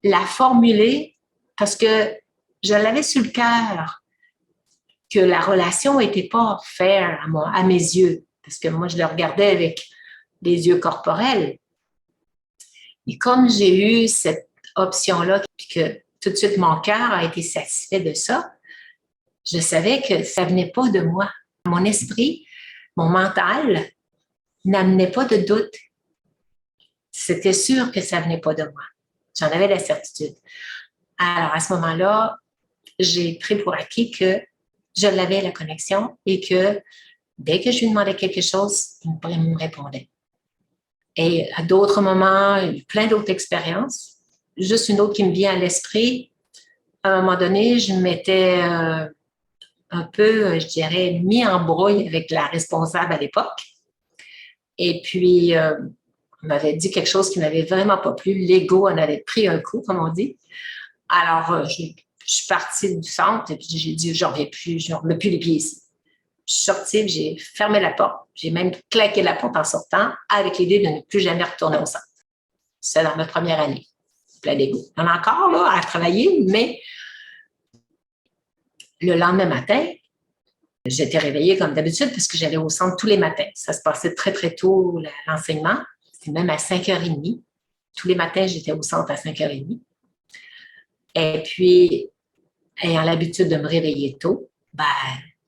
la formuler parce que je l'avais sur le cœur, que la relation n'était pas fair à mes yeux, parce que moi, je le regardais avec les yeux corporels. Et comme j'ai eu cette option-là, puis que tout de suite mon cœur a été satisfait de ça, je savais que ça ne venait pas de moi. Mon esprit, mon mental n'amenait pas de doute. C'était sûr que ça ne venait pas de moi. J'en avais la certitude. Alors, à ce moment-là, j'ai pris pour acquis que je l'avais, la connexion, et que dès que je lui demandais quelque chose, il me répondait. Et à d'autres moments, il y a eu plein d'autres expériences. Juste une autre qui me vient à l'esprit. À un moment donné, je m'étais un peu, je dirais, mis en brouille avec la responsable à l'époque. Et puis, on m'avait dit quelque chose qui m'avait vraiment pas plu. L'ego en avait pris un coup, comme on dit. Alors, je suis partie du centre et puis j'ai dit, je ne remets plus les pieds ici. Je suis sortie, j'ai fermé la porte. J'ai même claqué la porte en sortant avec l'idée de ne plus jamais retourner au centre. C'est dans ma première année. Plein d'ego. Il y en a encore là, à travailler, mais le lendemain matin, j'étais réveillée comme d'habitude parce que j'allais au centre tous les matins. Ça se passait très, très tôt, l'enseignement. C'était même à 5h30. Tous les matins, j'étais au centre à 5h30. Et puis, ayant l'habitude de me réveiller tôt, ben,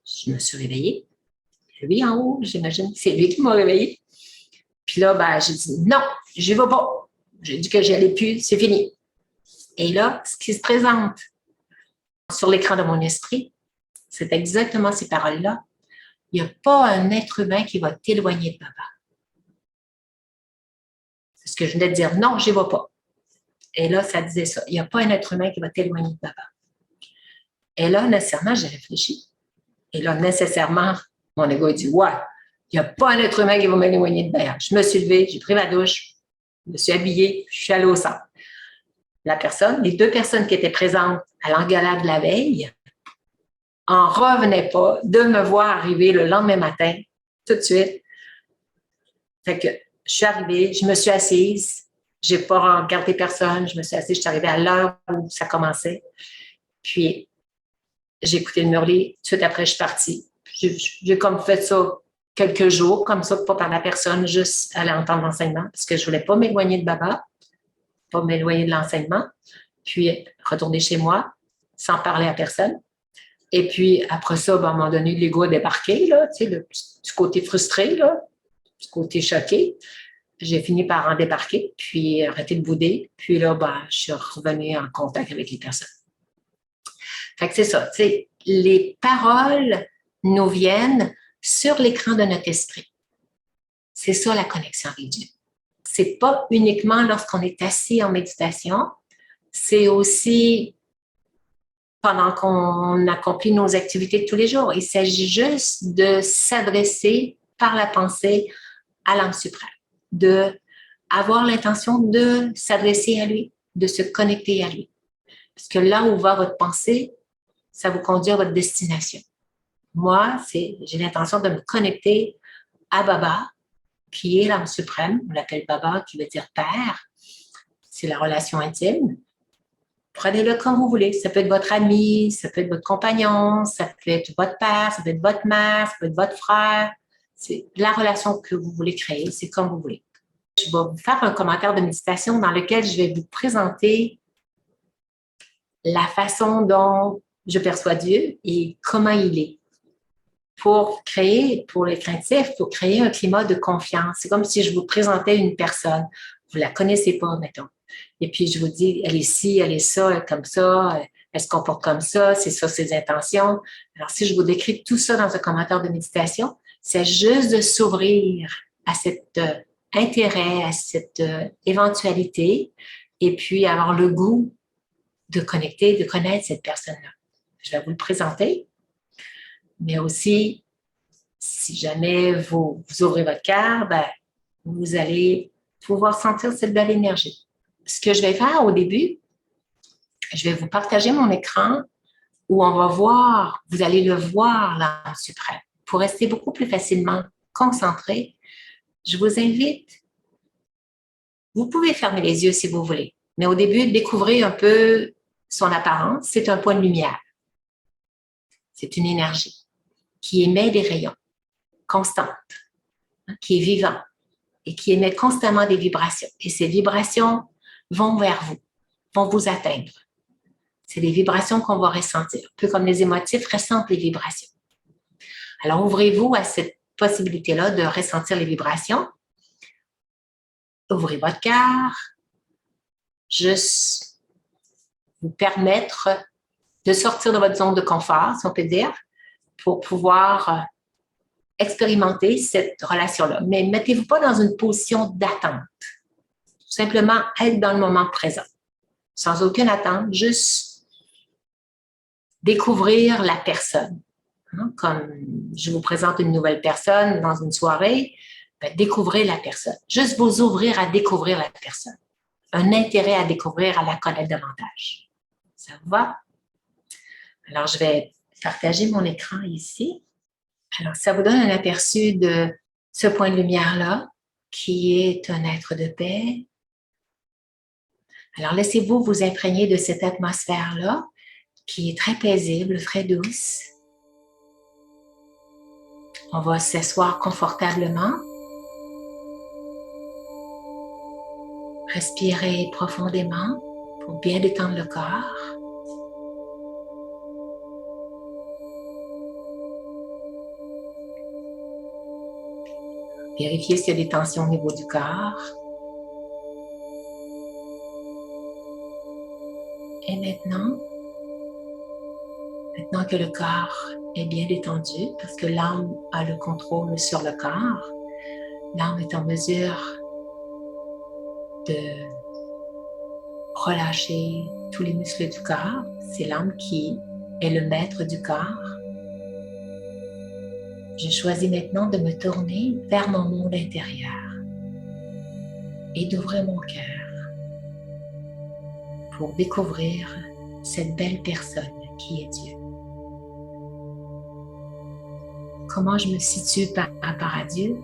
je me suis réveillée. Lui en haut, j'imagine, c'est lui qui m'a réveillée. Puis là, ben, j'ai dit non, je ne vais pas. J'ai dit que je n'allais plus, c'est fini. Et là, ce qui se présente sur l'écran de mon esprit, c'est exactement ces paroles-là. Il n'y a pas un être humain qui va t'éloigner de papa. C'est ce que je venais de dire. Non, je n'y vais pas. Et là, ça disait ça. Il n'y a pas un être humain qui va t'éloigner de papa. Et là, nécessairement, j'ai réfléchi. Et là, nécessairement, mon ego a dit, ouais, il n'y a pas un être humain qui va m'éloigner de papa. Je me suis levée, j'ai pris ma douche, je me suis habillée, je suis allée au centre. Les deux personnes qui étaient présentes à l'engueulade de la veille, en revenaient pas de me voir arriver le lendemain matin, tout de suite. Fait que je suis arrivée, je me suis assise, j'ai pas regardé personne, je me suis assise, je suis arrivée à l'heure où ça commençait. Puis, j'ai écouté le Murley, tout de suite après, je suis partie. J'ai comme fait ça quelques jours, comme ça, pas par la personne, juste à l'entendre l'enseignement, parce que je voulais pas m'éloigner de Baba, pas m'éloigner de l'enseignement, puis retourner chez moi, sans parler à personne. Et puis, après ça, ben, à un moment donné, l'ego a débarqué, là, tu sais, du côté frustré, là, du côté choqué. J'ai fini par en débarquer, puis arrêter de bouder. Puis là, ben, je suis revenue en contact avec les personnes. Fait que c'est ça, tu sais, les paroles nous viennent sur l'écran de notre esprit. C'est ça la connexion avec Dieu. C'est pas uniquement lorsqu'on est assis en méditation, c'est aussi pendant qu'on accomplit nos activités de tous les jours. Il s'agit juste de s'adresser par la pensée à l'âme suprême, d'avoir l'intention de s'adresser à lui, de se connecter à lui. Parce que là où va votre pensée, ça vous conduit à votre destination. Moi, j'ai l'intention de me connecter à Baba qui est l'âme suprême, on l'appelle Baba, qui veut dire Père. C'est la relation intime. Prenez-le comme vous voulez. Ça peut être votre ami, ça peut être votre compagnon, ça peut être votre père, ça peut être votre mère, ça peut être votre frère. C'est la relation que vous voulez créer, c'est comme vous voulez. Je vais vous faire un commentaire de méditation dans lequel je vais vous présenter la façon dont je perçois Dieu et comment il est. Pour les craintifs, pour créer un climat de confiance. C'est comme si je vous présentais une personne. Vous ne la connaissez pas, mettons. Et puis, je vous dis, elle est ci, elle est ça, elle est comme ça, elle se comporte comme ça, c'est ça ses intentions. Alors, si je vous décris tout ça dans un commentaire de méditation, c'est juste de s'ouvrir à cet intérêt, à cette éventualité, et puis avoir le goût de connecter, de connaître cette personne-là. Je vais vous le présenter, mais aussi, si jamais vous ouvrez votre cœur, ben, vous allez pouvoir sentir cette belle énergie. Ce que je vais faire au début, je vais vous partager mon écran où on va voir, vous allez le voir, l'âme suprême. Pour rester beaucoup plus facilement concentré, je vous invite, vous pouvez fermer les yeux si vous voulez, mais au début, découvrez un peu son apparence. C'est un point de lumière. C'est une énergie qui émet des rayons constantes, qui est vivant et qui émet constamment des vibrations. Et ces vibrations vont vers vous, vont vous atteindre. C'est des vibrations qu'on va ressentir, un peu comme les émotifs ressentent les vibrations. Alors, ouvrez-vous à cette possibilité-là de ressentir les vibrations. Ouvrez votre cœur, juste vous permettre de sortir de votre zone de confort, si on peut dire, pour pouvoir expérimenter cette relation-là. Mais mettez-vous pas dans une position d'attente. Tout simplement être dans le moment présent, sans aucune attente, juste découvrir la personne. Comme je vous présente une nouvelle personne dans une soirée, ben, découvrez la personne. Juste vous ouvrir à découvrir la personne. Un intérêt à découvrir, à la connaître davantage. Ça vous va? Alors, je vais partager mon écran ici. Alors, ça vous donne un aperçu de ce point de lumière-là, qui est un être de paix. Alors, laissez-vous vous imprégner de cette atmosphère-là, qui est très paisible, très douce. On va s'asseoir confortablement. Respirez profondément pour bien détendre le corps. Vérifiez s'il y a des tensions au niveau du corps. Et maintenant que le corps est bien détendu, parce que l'âme a le contrôle sur le corps, l'âme est en mesure de relâcher tous les muscles du corps. C'est l'âme qui est le maître du corps. Je choisis maintenant de me tourner vers mon monde intérieur et d'ouvrir mon cœur pour découvrir cette belle personne qui est Dieu. Comment je me situe par rapport à Dieu?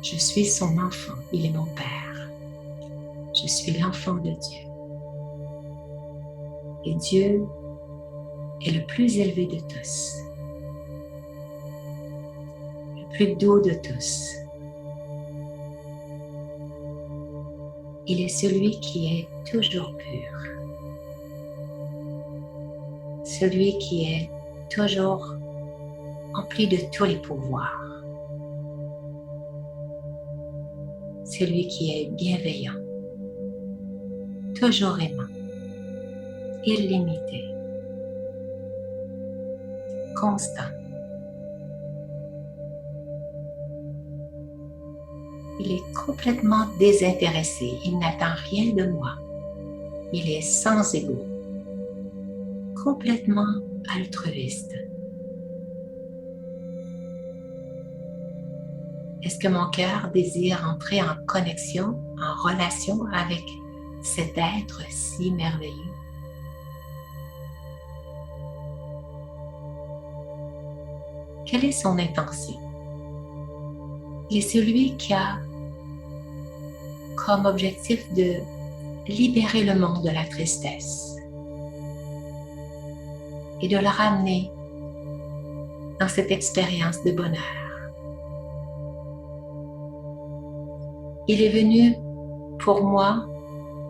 Je suis son enfant, il est mon Père. Je suis l'enfant de Dieu. Et Dieu est le plus élevé de tous, le plus doux de tous. Il est celui qui est toujours pur, celui qui est toujours empli de tous les pouvoirs, celui qui est bienveillant, toujours aimant, illimité, constant. Il est complètement désintéressé, il n'attend rien de moi. Il est sans ego, complètement altruiste. Est-ce que mon cœur désire entrer en connexion, en relation avec cet être si merveilleux? Quelle est son intention? Il est celui qui a comme objectif de libérer le monde de la tristesse et de le ramener dans cette expérience de bonheur. Il est venu pour moi,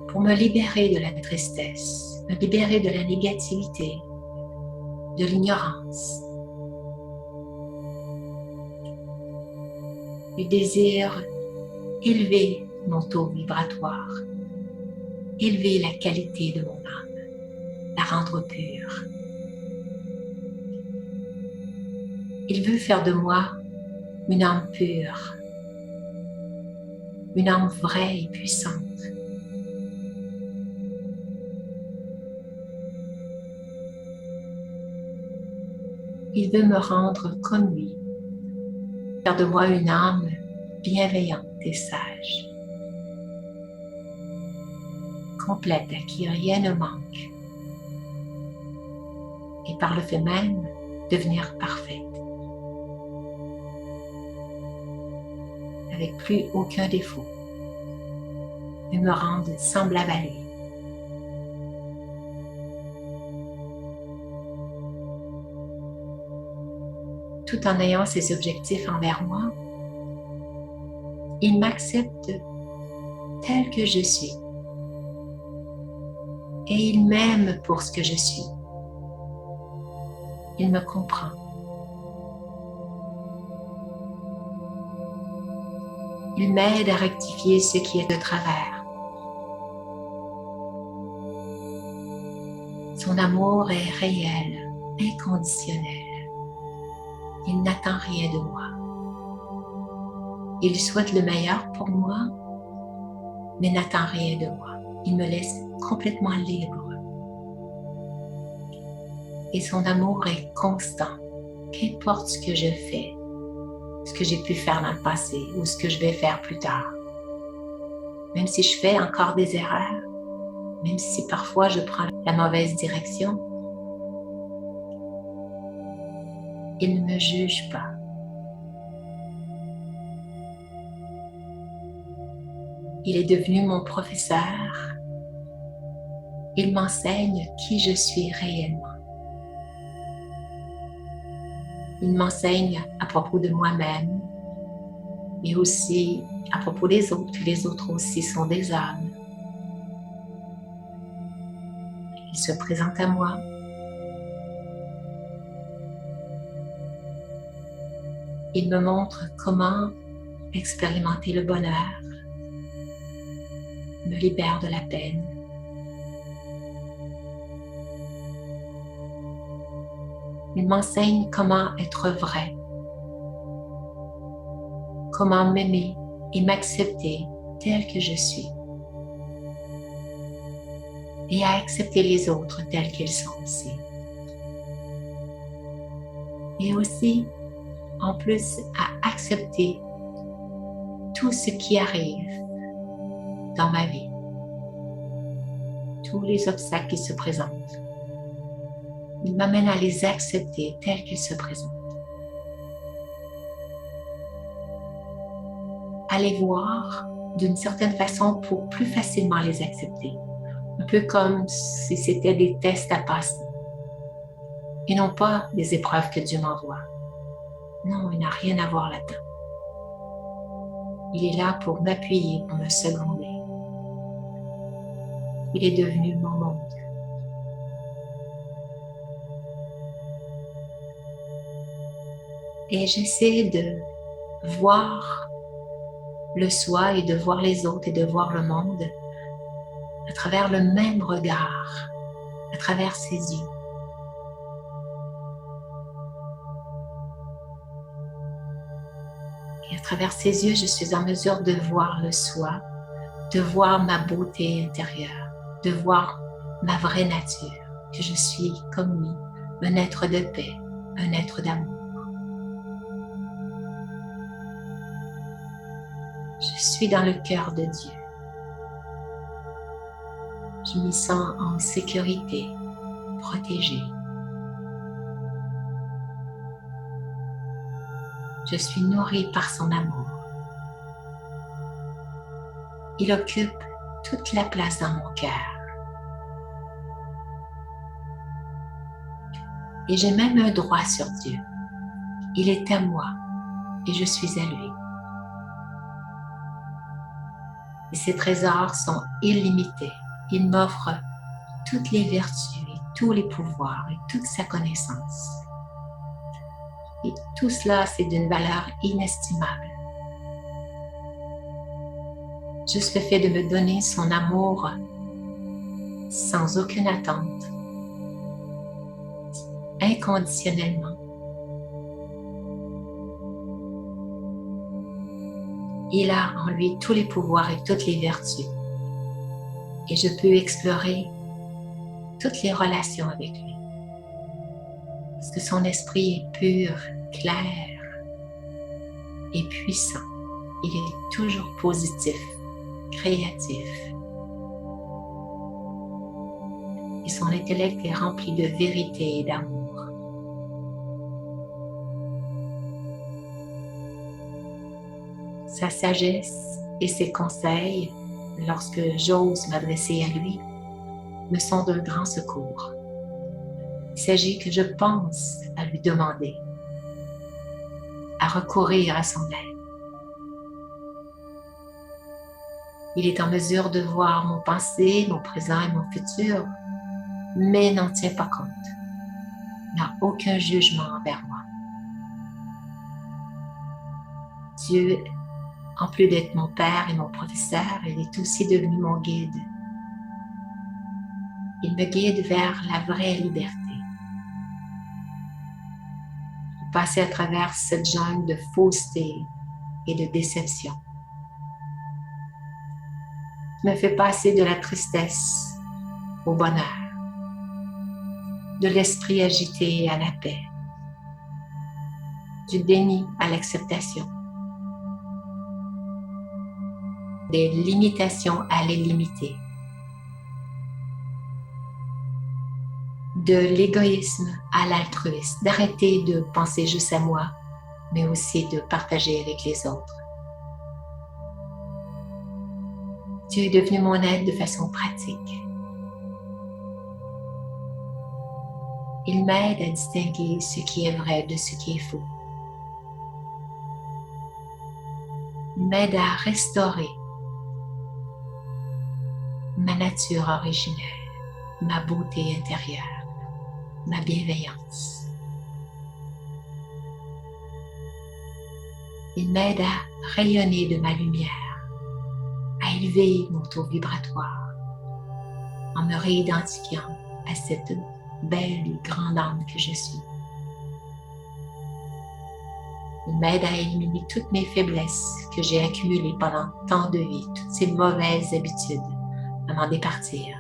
pour me libérer de la tristesse, me libérer de la négativité, de l'ignorance, du désir élever mon taux vibratoire, élever la qualité de mon âme, la rendre pure. Il veut faire de moi une âme pure, une âme vraie et puissante. Il veut me rendre comme lui, faire de moi une âme bienveillante et sage, complète à qui rien ne manque, et par le fait même devenir parfaite, avec plus aucun défaut, et me rendre semblable à lui. Tout en ayant ses objectifs envers moi, il m'accepte tel que je suis. Et il m'aime pour ce que je suis. Il me comprend. Il m'aide à rectifier ce qui est de travers. Son amour est réel, inconditionnel. Il n'attend rien de moi. Il souhaite le meilleur pour moi, mais n'attend rien de moi. Il me laisse complètement libre. Et son amour est constant. Qu'importe ce que je fais, ce que j'ai pu faire dans le passé ou ce que je vais faire plus tard. Même si je fais encore des erreurs, même si parfois je prends la mauvaise direction, il ne me juge pas. Il est devenu mon professeur. Il m'enseigne qui je suis réellement. Il m'enseigne à propos de moi-même, mais aussi à propos des autres, puis les autres aussi sont des âmes. Il se présente à moi. Il me montre comment expérimenter le bonheur, me libère de la peine. Il m'enseigne comment être vrai, comment m'aimer et m'accepter tel que je suis, et à accepter les autres tels qu'ils sont aussi. Et aussi, en plus, à accepter tout ce qui arrive dans ma vie, tous les obstacles qui se présentent. Il m'amène à les accepter tels qu'ils se présentent. À les voir d'une certaine façon pour plus facilement les accepter. Un peu comme si c'était des tests à passer et non pas des épreuves que Dieu m'envoie. Non, il n'a rien à voir là-dedans. Il est là pour m'appuyer, pour me seconder. Il est devenu mon monde. Et j'essaie de voir le soi et de voir les autres et de voir le monde à travers le même regard, à travers ses yeux. Et à travers ses yeux, je suis en mesure de voir le soi, de voir ma beauté intérieure, de voir ma vraie nature, que je suis comme lui, un être de paix, un être d'amour. Je suis dans le cœur de Dieu. Je m'y sens en sécurité, protégée. Je suis nourrie par son amour. Il occupe toute la place dans mon cœur. Et j'ai même un droit sur Dieu. Il est à moi et je suis à lui. Et ses trésors sont illimités. Il m'offre toutes les vertus et tous les pouvoirs et toute sa connaissance. Et tout cela, c'est d'une valeur inestimable. Juste le fait de me donner son amour sans aucune attente, inconditionnellement. Il a en lui tous les pouvoirs et toutes les vertus. Et je peux explorer toutes les relations avec lui. Parce que son esprit est pur, clair et puissant. Il est toujours positif, créatif. Et son intellect est rempli de vérité et d'amour. Sa sagesse et ses conseils, lorsque j'ose m'adresser à lui, me sont d'un grand secours. Il s'agit que je pense à lui demander, à recourir à son aide. Il est en mesure de voir mon passé, mon présent et mon futur, mais n'en tient pas compte. Il n'a aucun jugement envers moi. Dieu, en plus d'être mon père et mon professeur, il est aussi devenu mon guide. Il me guide vers la vraie liberté. Pour passer à travers cette jungle de fausseté et de déception. Il me fait passer de la tristesse au bonheur, de l'esprit agité à la paix, du déni à l'acceptation, des limitations à l'illimité, de l'égoïsme à l'altruisme, d'arrêter de penser juste à moi, mais aussi de partager avec les autres. Dieu est devenu mon aide de façon pratique. Il m'aide à distinguer ce qui est vrai de ce qui est faux. Il m'aide à restaurer ma nature originelle, ma beauté intérieure, ma bienveillance. Il m'aide à rayonner de ma lumière, à élever mon taux vibratoire en me réidentifiant à cette belle et grande âme que je suis. Il m'aide à éliminer toutes mes faiblesses que j'ai accumulées pendant tant de vies, toutes ces mauvaises habitudes, à m'en départir.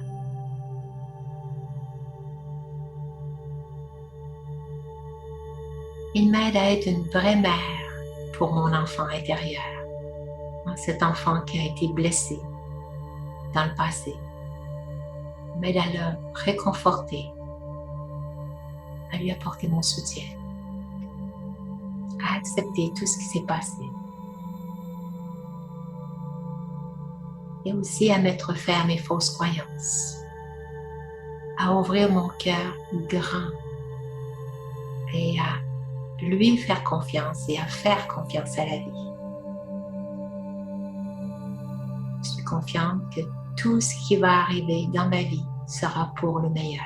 Il m'aide à être une vraie mère pour mon enfant intérieur, cet enfant qui a été blessé dans le passé. Il m'aide à le réconforter, à lui apporter mon soutien, à accepter tout ce qui s'est passé. Et aussi à mettre fin à mes fausses croyances, à ouvrir mon cœur grand et à lui faire confiance et à faire confiance à la vie. Je suis confiante que tout ce qui va arriver dans ma vie sera pour le meilleur.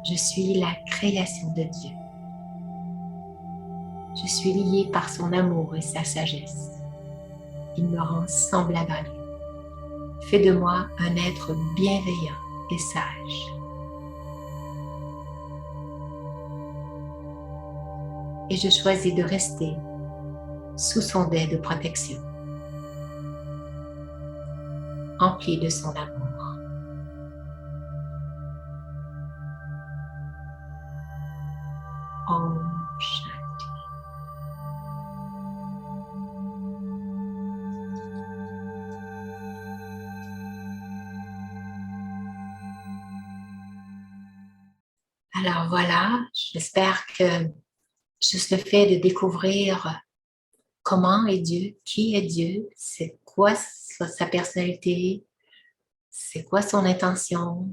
Je suis la création de Dieu. Je suis liée par son amour et sa sagesse. Il me rend semblable à lui. Fait de moi un être bienveillant et sage. Et je choisis de rester sous son dais de protection, empli de son amour. Om Shanti. Alors voilà, j'espère que juste le fait de découvrir comment est Dieu, qui est Dieu, c'est quoi sa personnalité, c'est quoi son intention,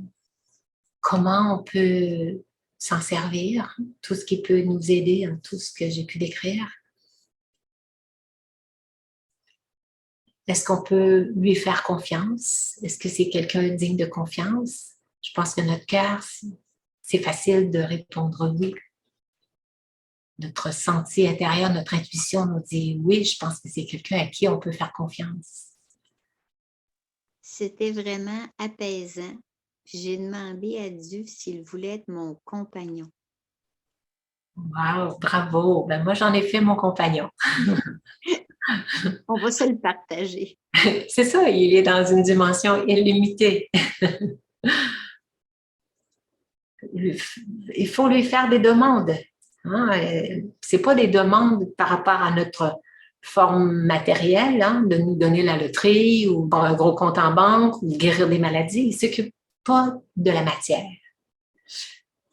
comment on peut s'en servir, tout ce qui peut nous aider dans tout ce que j'ai pu décrire. Est-ce qu'on peut lui faire confiance? Est-ce que c'est quelqu'un digne de confiance? Je pense que notre cœur, c'est facile de répondre oui. Notre senti intérieur, notre intuition nous dit oui, je pense que c'est quelqu'un à qui on peut faire confiance. C'était vraiment apaisant. J'ai demandé à Dieu s'il voulait être mon compagnon. Wow, bravo! Ben moi, j'en ai fait mon compagnon. On va se le partager. C'est ça, il est dans une dimension illimitée. Il faut lui faire des demandes. C'est pas des demandes par rapport à notre forme matérielle, de nous donner la loterie ou un gros compte en banque ou guérir des maladies. Il ne s'occupe pas de la matière.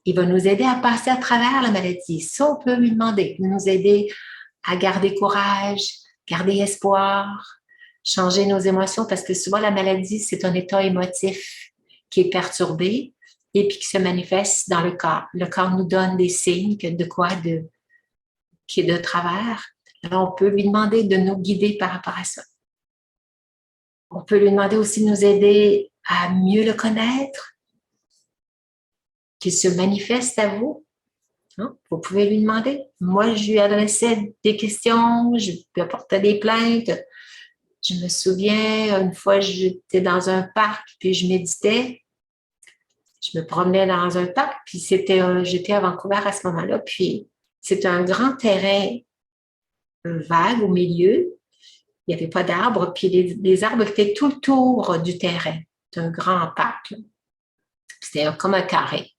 Il va nous aider à passer à travers la maladie. Ça, on peut lui demander. Il va nous aider à garder courage, garder espoir, changer nos émotions parce que souvent la maladie, c'est un état émotif qui est perturbé et puis qui se manifeste dans le corps. Le corps nous donne des signes qui est de travers. Alors, on peut lui demander de nous guider par rapport à ça. On peut lui demander aussi de nous aider à mieux le connaître, qu'il se manifeste à vous. Vous pouvez lui demander. Moi, je lui adressais des questions, je lui apportais des plaintes. Je me souviens, une fois, j'étais dans un parc, puis je méditais. Je me promenais dans un parc, puis j'étais à Vancouver à ce moment-là, puis c'était un grand terrain vague au milieu. Il n'y avait pas d'arbres, puis les arbres étaient tout le tour du terrain. C'est un grand parc. C'était comme un carré.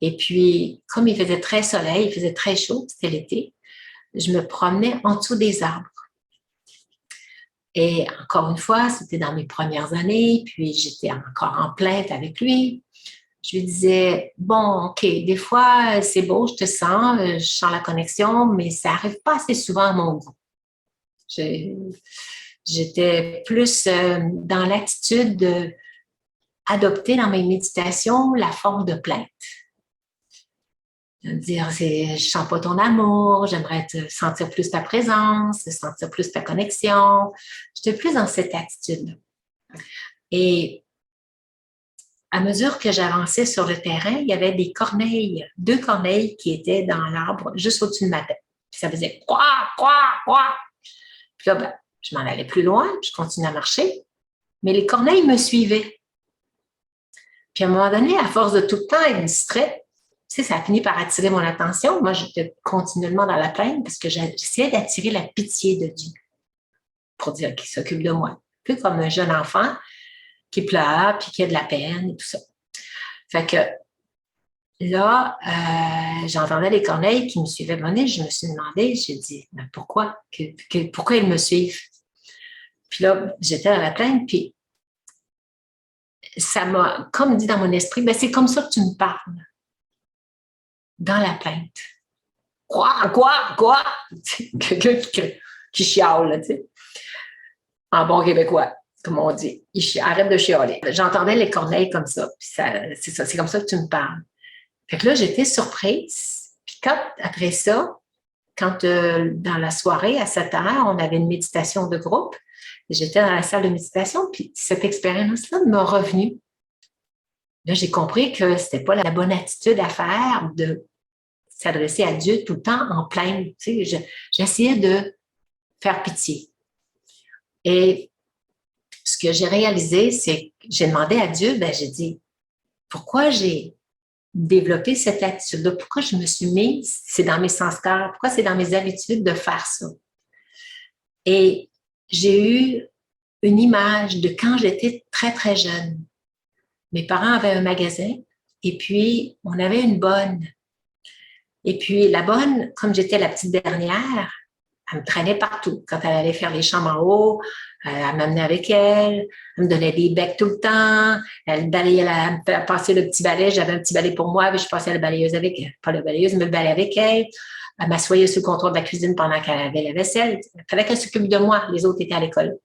Et puis, comme il faisait très soleil, il faisait très chaud, c'était l'été, je me promenais en dessous des arbres. Et encore une fois, c'était dans mes premières années, puis j'étais encore en plainte avec lui. Je lui disais, bon, OK, des fois, c'est beau, je sens la connexion, mais ça n'arrive pas assez souvent à mon goût. J'étais plus dans l'attitude d'adopter dans mes méditations la forme de plainte. De dire, je sens pas ton amour, j'aimerais sentir plus ta présence, sentir plus ta connexion. J'étais plus dans cette attitude-là. Et à mesure que j'avançais sur le terrain, il y avait des corneilles, 2 corneilles qui étaient dans l'arbre, juste au-dessus de ma tête. Puis ça faisait « quoi, quoi, quoi ». Puis là, je m'en allais plus loin, je continuais à marcher, mais les corneilles me suivaient. Puis à un moment donné, à force de tout le temps être distrait, ça a fini par attirer mon attention. Moi, j'étais continuellement dans la plainte parce que j'essayais d'attirer la pitié de Dieu pour dire qu'il s'occupe de moi. Un peu comme un jeune enfant qui pleure puis qui a de la peine et tout ça. Fait que là, j'entendais les corneilles qui me suivaient venir. Je me suis demandé, j'ai dit, mais pourquoi? Pourquoi ils me suivent? Puis là, j'étais dans la plainte, puis ça m'a, comme dit dans mon esprit, c'est comme ça que tu me parles. Dans la plainte. Quoi? Quelqu'un qui chiale, là, tu sais. En bon québécois, comme on dit. Arrête de chialer. J'entendais les corneilles comme ça. Puis c'est comme ça que tu me parles. Fait que là, j'étais surprise. Puis après ça, quand dans la soirée, à 7 heures, on avait une méditation de groupe, j'étais dans la salle de méditation, puis cette expérience-là m'est revenue. Là, j'ai compris que c'était pas la bonne attitude à faire de s'adresser à Dieu tout le temps en plainte. Tu sais, j'essayais de faire pitié. Et ce que j'ai réalisé, c'est que j'ai demandé à Dieu, j'ai dit, pourquoi j'ai développé cette attitude-là? Pourquoi je me suis mise, c'est dans mes sens-cœurs, pourquoi c'est dans mes habitudes de faire ça? Et j'ai eu une image de quand j'étais très, très jeune. Mes parents avaient un magasin et puis on avait une bonne. Et puis la bonne, comme j'étais la petite dernière, Elle me traînait partout. Quand elle allait faire les chambres en haut, elle m'amenait avec elle. Elle me donnait des becs tout le temps. Elle balayait, elle passait le petit balai. J'avais un petit balai pour moi, puis je passais la balayeuse avec elle. Pas la balayeuse, mais le balai avec elle. Elle m'assoyait sur le comptoir de la cuisine pendant qu'elle avait la vaisselle. Il fallait qu'elle s'occupe de moi. Les autres étaient à l'école.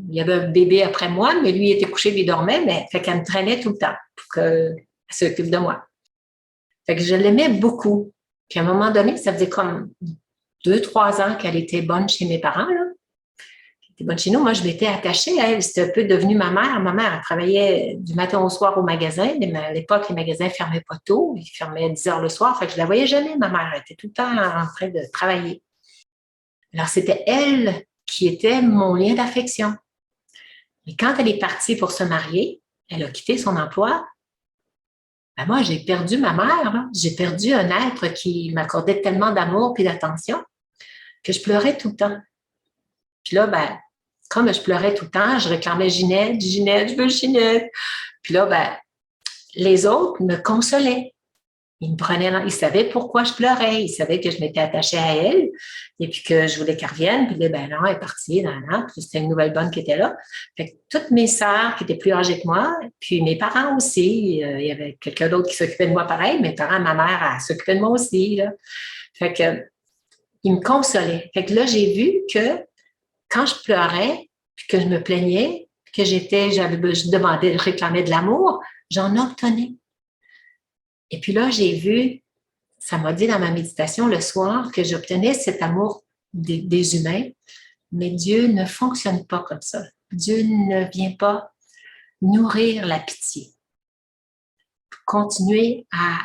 Il y avait un bébé après moi, mais lui il était couché, lui il dormait, mais fait qu'elle me traînait tout le temps pour qu'elle s'occupe de moi. Fait que je l'aimais beaucoup. Puis à un moment donné, ça faisait comme 2, 3 ans qu'elle était bonne chez mes parents, là. Elle était bonne chez nous. Moi, je m'étais attachée à elle. C'était un peu devenu ma mère. Ma mère, elle travaillait du matin au soir au magasin. Mais à l'époque, les magasins fermaient pas tôt. Ils fermaient 10 heures le soir. Fait que je la voyais jamais, ma mère. Elle était tout le temps en train de travailler. Alors, c'était elle qui était mon lien d'affection. Mais quand elle est partie pour se marier, elle a quitté son emploi. Ben moi, j'ai perdu ma mère, là. J'ai perdu un être qui m'accordait tellement d'amour et d'attention que je pleurais tout le temps. Puis là, ben, comme je pleurais tout le temps, je réclamais Ginette, Ginette, je veux Ginette. Puis là, ben, les autres me consolaient. Ils me prenaient, ils savaient pourquoi je pleurais. Ils savaient que je m'étais attachée à elle et puis que je voulais qu'elle revienne. Puis là, ben non, elle est partie. Puis c'était une nouvelle bonne qui était là. Fait que toutes mes sœurs qui étaient plus âgées que moi, puis mes parents aussi, il y avait quelqu'un d'autre qui s'occupait de moi pareil. Mes parents, ma mère, elle s'occupait de moi aussi, là. Fait que, ils me consolaient. Fait que là, j'ai vu que quand je pleurais, puis que je me plaignais, que je demandais, je réclamais de l'amour, j'en obtenais. Et puis là, j'ai vu, ça m'a dit dans ma méditation le soir que j'obtenais cet amour des humains, mais Dieu ne fonctionne pas comme ça. Dieu ne vient pas nourrir la pitié. Continuer à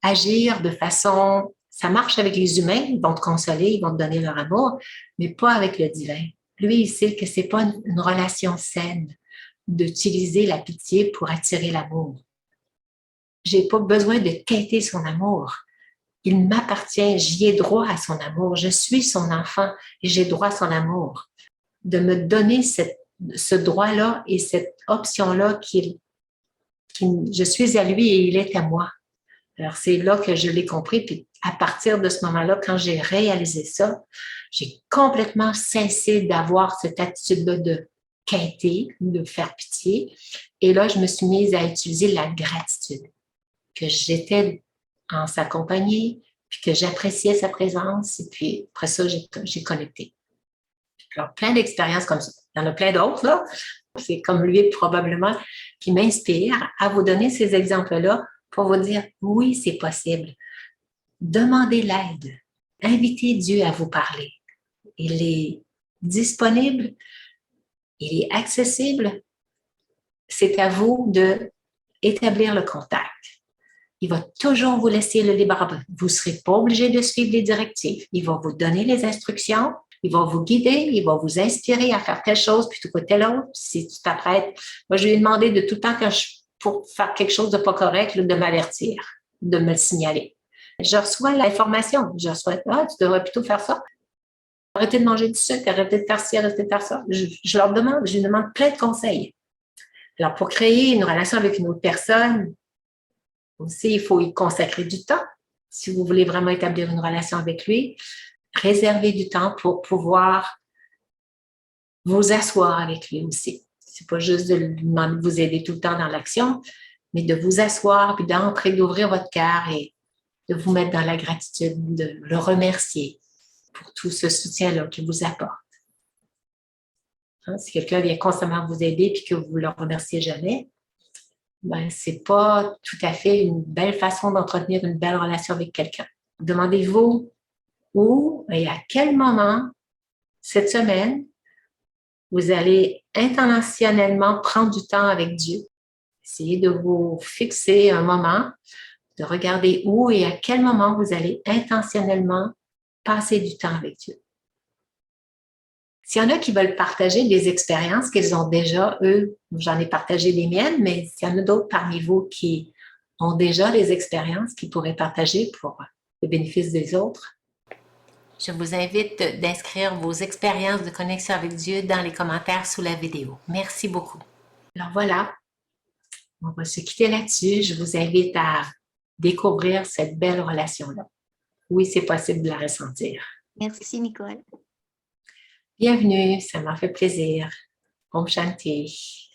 agir de façon... Ça marche avec les humains, ils vont te consoler, ils vont te donner leur amour, mais pas avec le divin. Lui, il sait que c'est pas une relation saine d'utiliser la pitié pour attirer l'amour. J'ai pas besoin de quêter son amour. Il m'appartient, j'y ai droit à son amour. Je suis son enfant et j'ai droit à son amour. De me donner ce droit-là et cette option-là je suis à lui et il est à moi. Alors, c'est là que je l'ai compris. Puis, à partir de ce moment-là, quand j'ai réalisé ça, j'ai complètement cessé d'avoir cette attitude-là de quêter, de faire pitié. Et là, je me suis mise à utiliser la gratitude, que j'étais en sa compagnie, puis que j'appréciais sa présence. Et puis, après ça, j'ai connecté. Alors, plein d'expériences comme ça. Il y en a plein d'autres, là. C'est comme lui, probablement, qui m'inspire à vous donner ces exemples-là pour vous dire, oui, c'est possible. Demandez l'aide. Invitez Dieu à vous parler. Il est disponible, il est accessible. C'est à vous d'établir le contact. Il va toujours vous laisser le libre arbitre. Vous ne serez pas obligé de suivre les directives. Il va vous donner les instructions, il va vous guider, il va vous inspirer à faire telle chose plutôt que telle autre. Si tu t'apprêtes, moi, je lui ai demandé de tout le temps pour faire quelque chose de pas correct, de m'avertir, de me le signaler. Je reçois l'information. Je reçois, tu devrais plutôt faire ça. Arrêtez de manger du sucre, arrêtez de faire ci, arrêtez de faire ça. Je leur demande, je lui demande plein de conseils. Alors, pour créer une relation avec une autre personne, aussi, il faut y consacrer du temps. Si vous voulez vraiment établir une relation avec lui, réservez du temps pour pouvoir vous asseoir avec lui aussi. C'est pas juste de lui demander de vous aider tout le temps dans l'action, mais de vous asseoir, puis d'entrer, d'ouvrir votre cœur et de vous mettre dans la gratitude, de le remercier pour tout ce soutien-là qu'il vous apporte. Hein, si quelqu'un vient constamment vous aider puis que vous ne le remerciez jamais, ben, c'est pas tout à fait une belle façon d'entretenir une belle relation avec quelqu'un. Demandez-vous où et à quel moment cette semaine vous allez intentionnellement prendre du temps avec Dieu. Essayez de vous fixer un moment, de regarder où et à quel moment vous allez intentionnellement passer du temps avec Dieu. S'il y en a qui veulent partager des expériences qu'ils ont déjà, eux, j'en ai partagé les miennes, mais s'il y en a d'autres parmi vous qui ont déjà des expériences qu'ils pourraient partager pour le bénéfice des autres, je vous invite d'inscrire vos expériences de connexion avec Dieu dans les commentaires sous la vidéo. Merci beaucoup. Alors voilà, on va se quitter là-dessus. Je vous invite à découvrir cette belle relation-là. Oui, c'est possible de la ressentir. Merci, Nicole. Bienvenue, ça m'a fait plaisir. Om Shanti.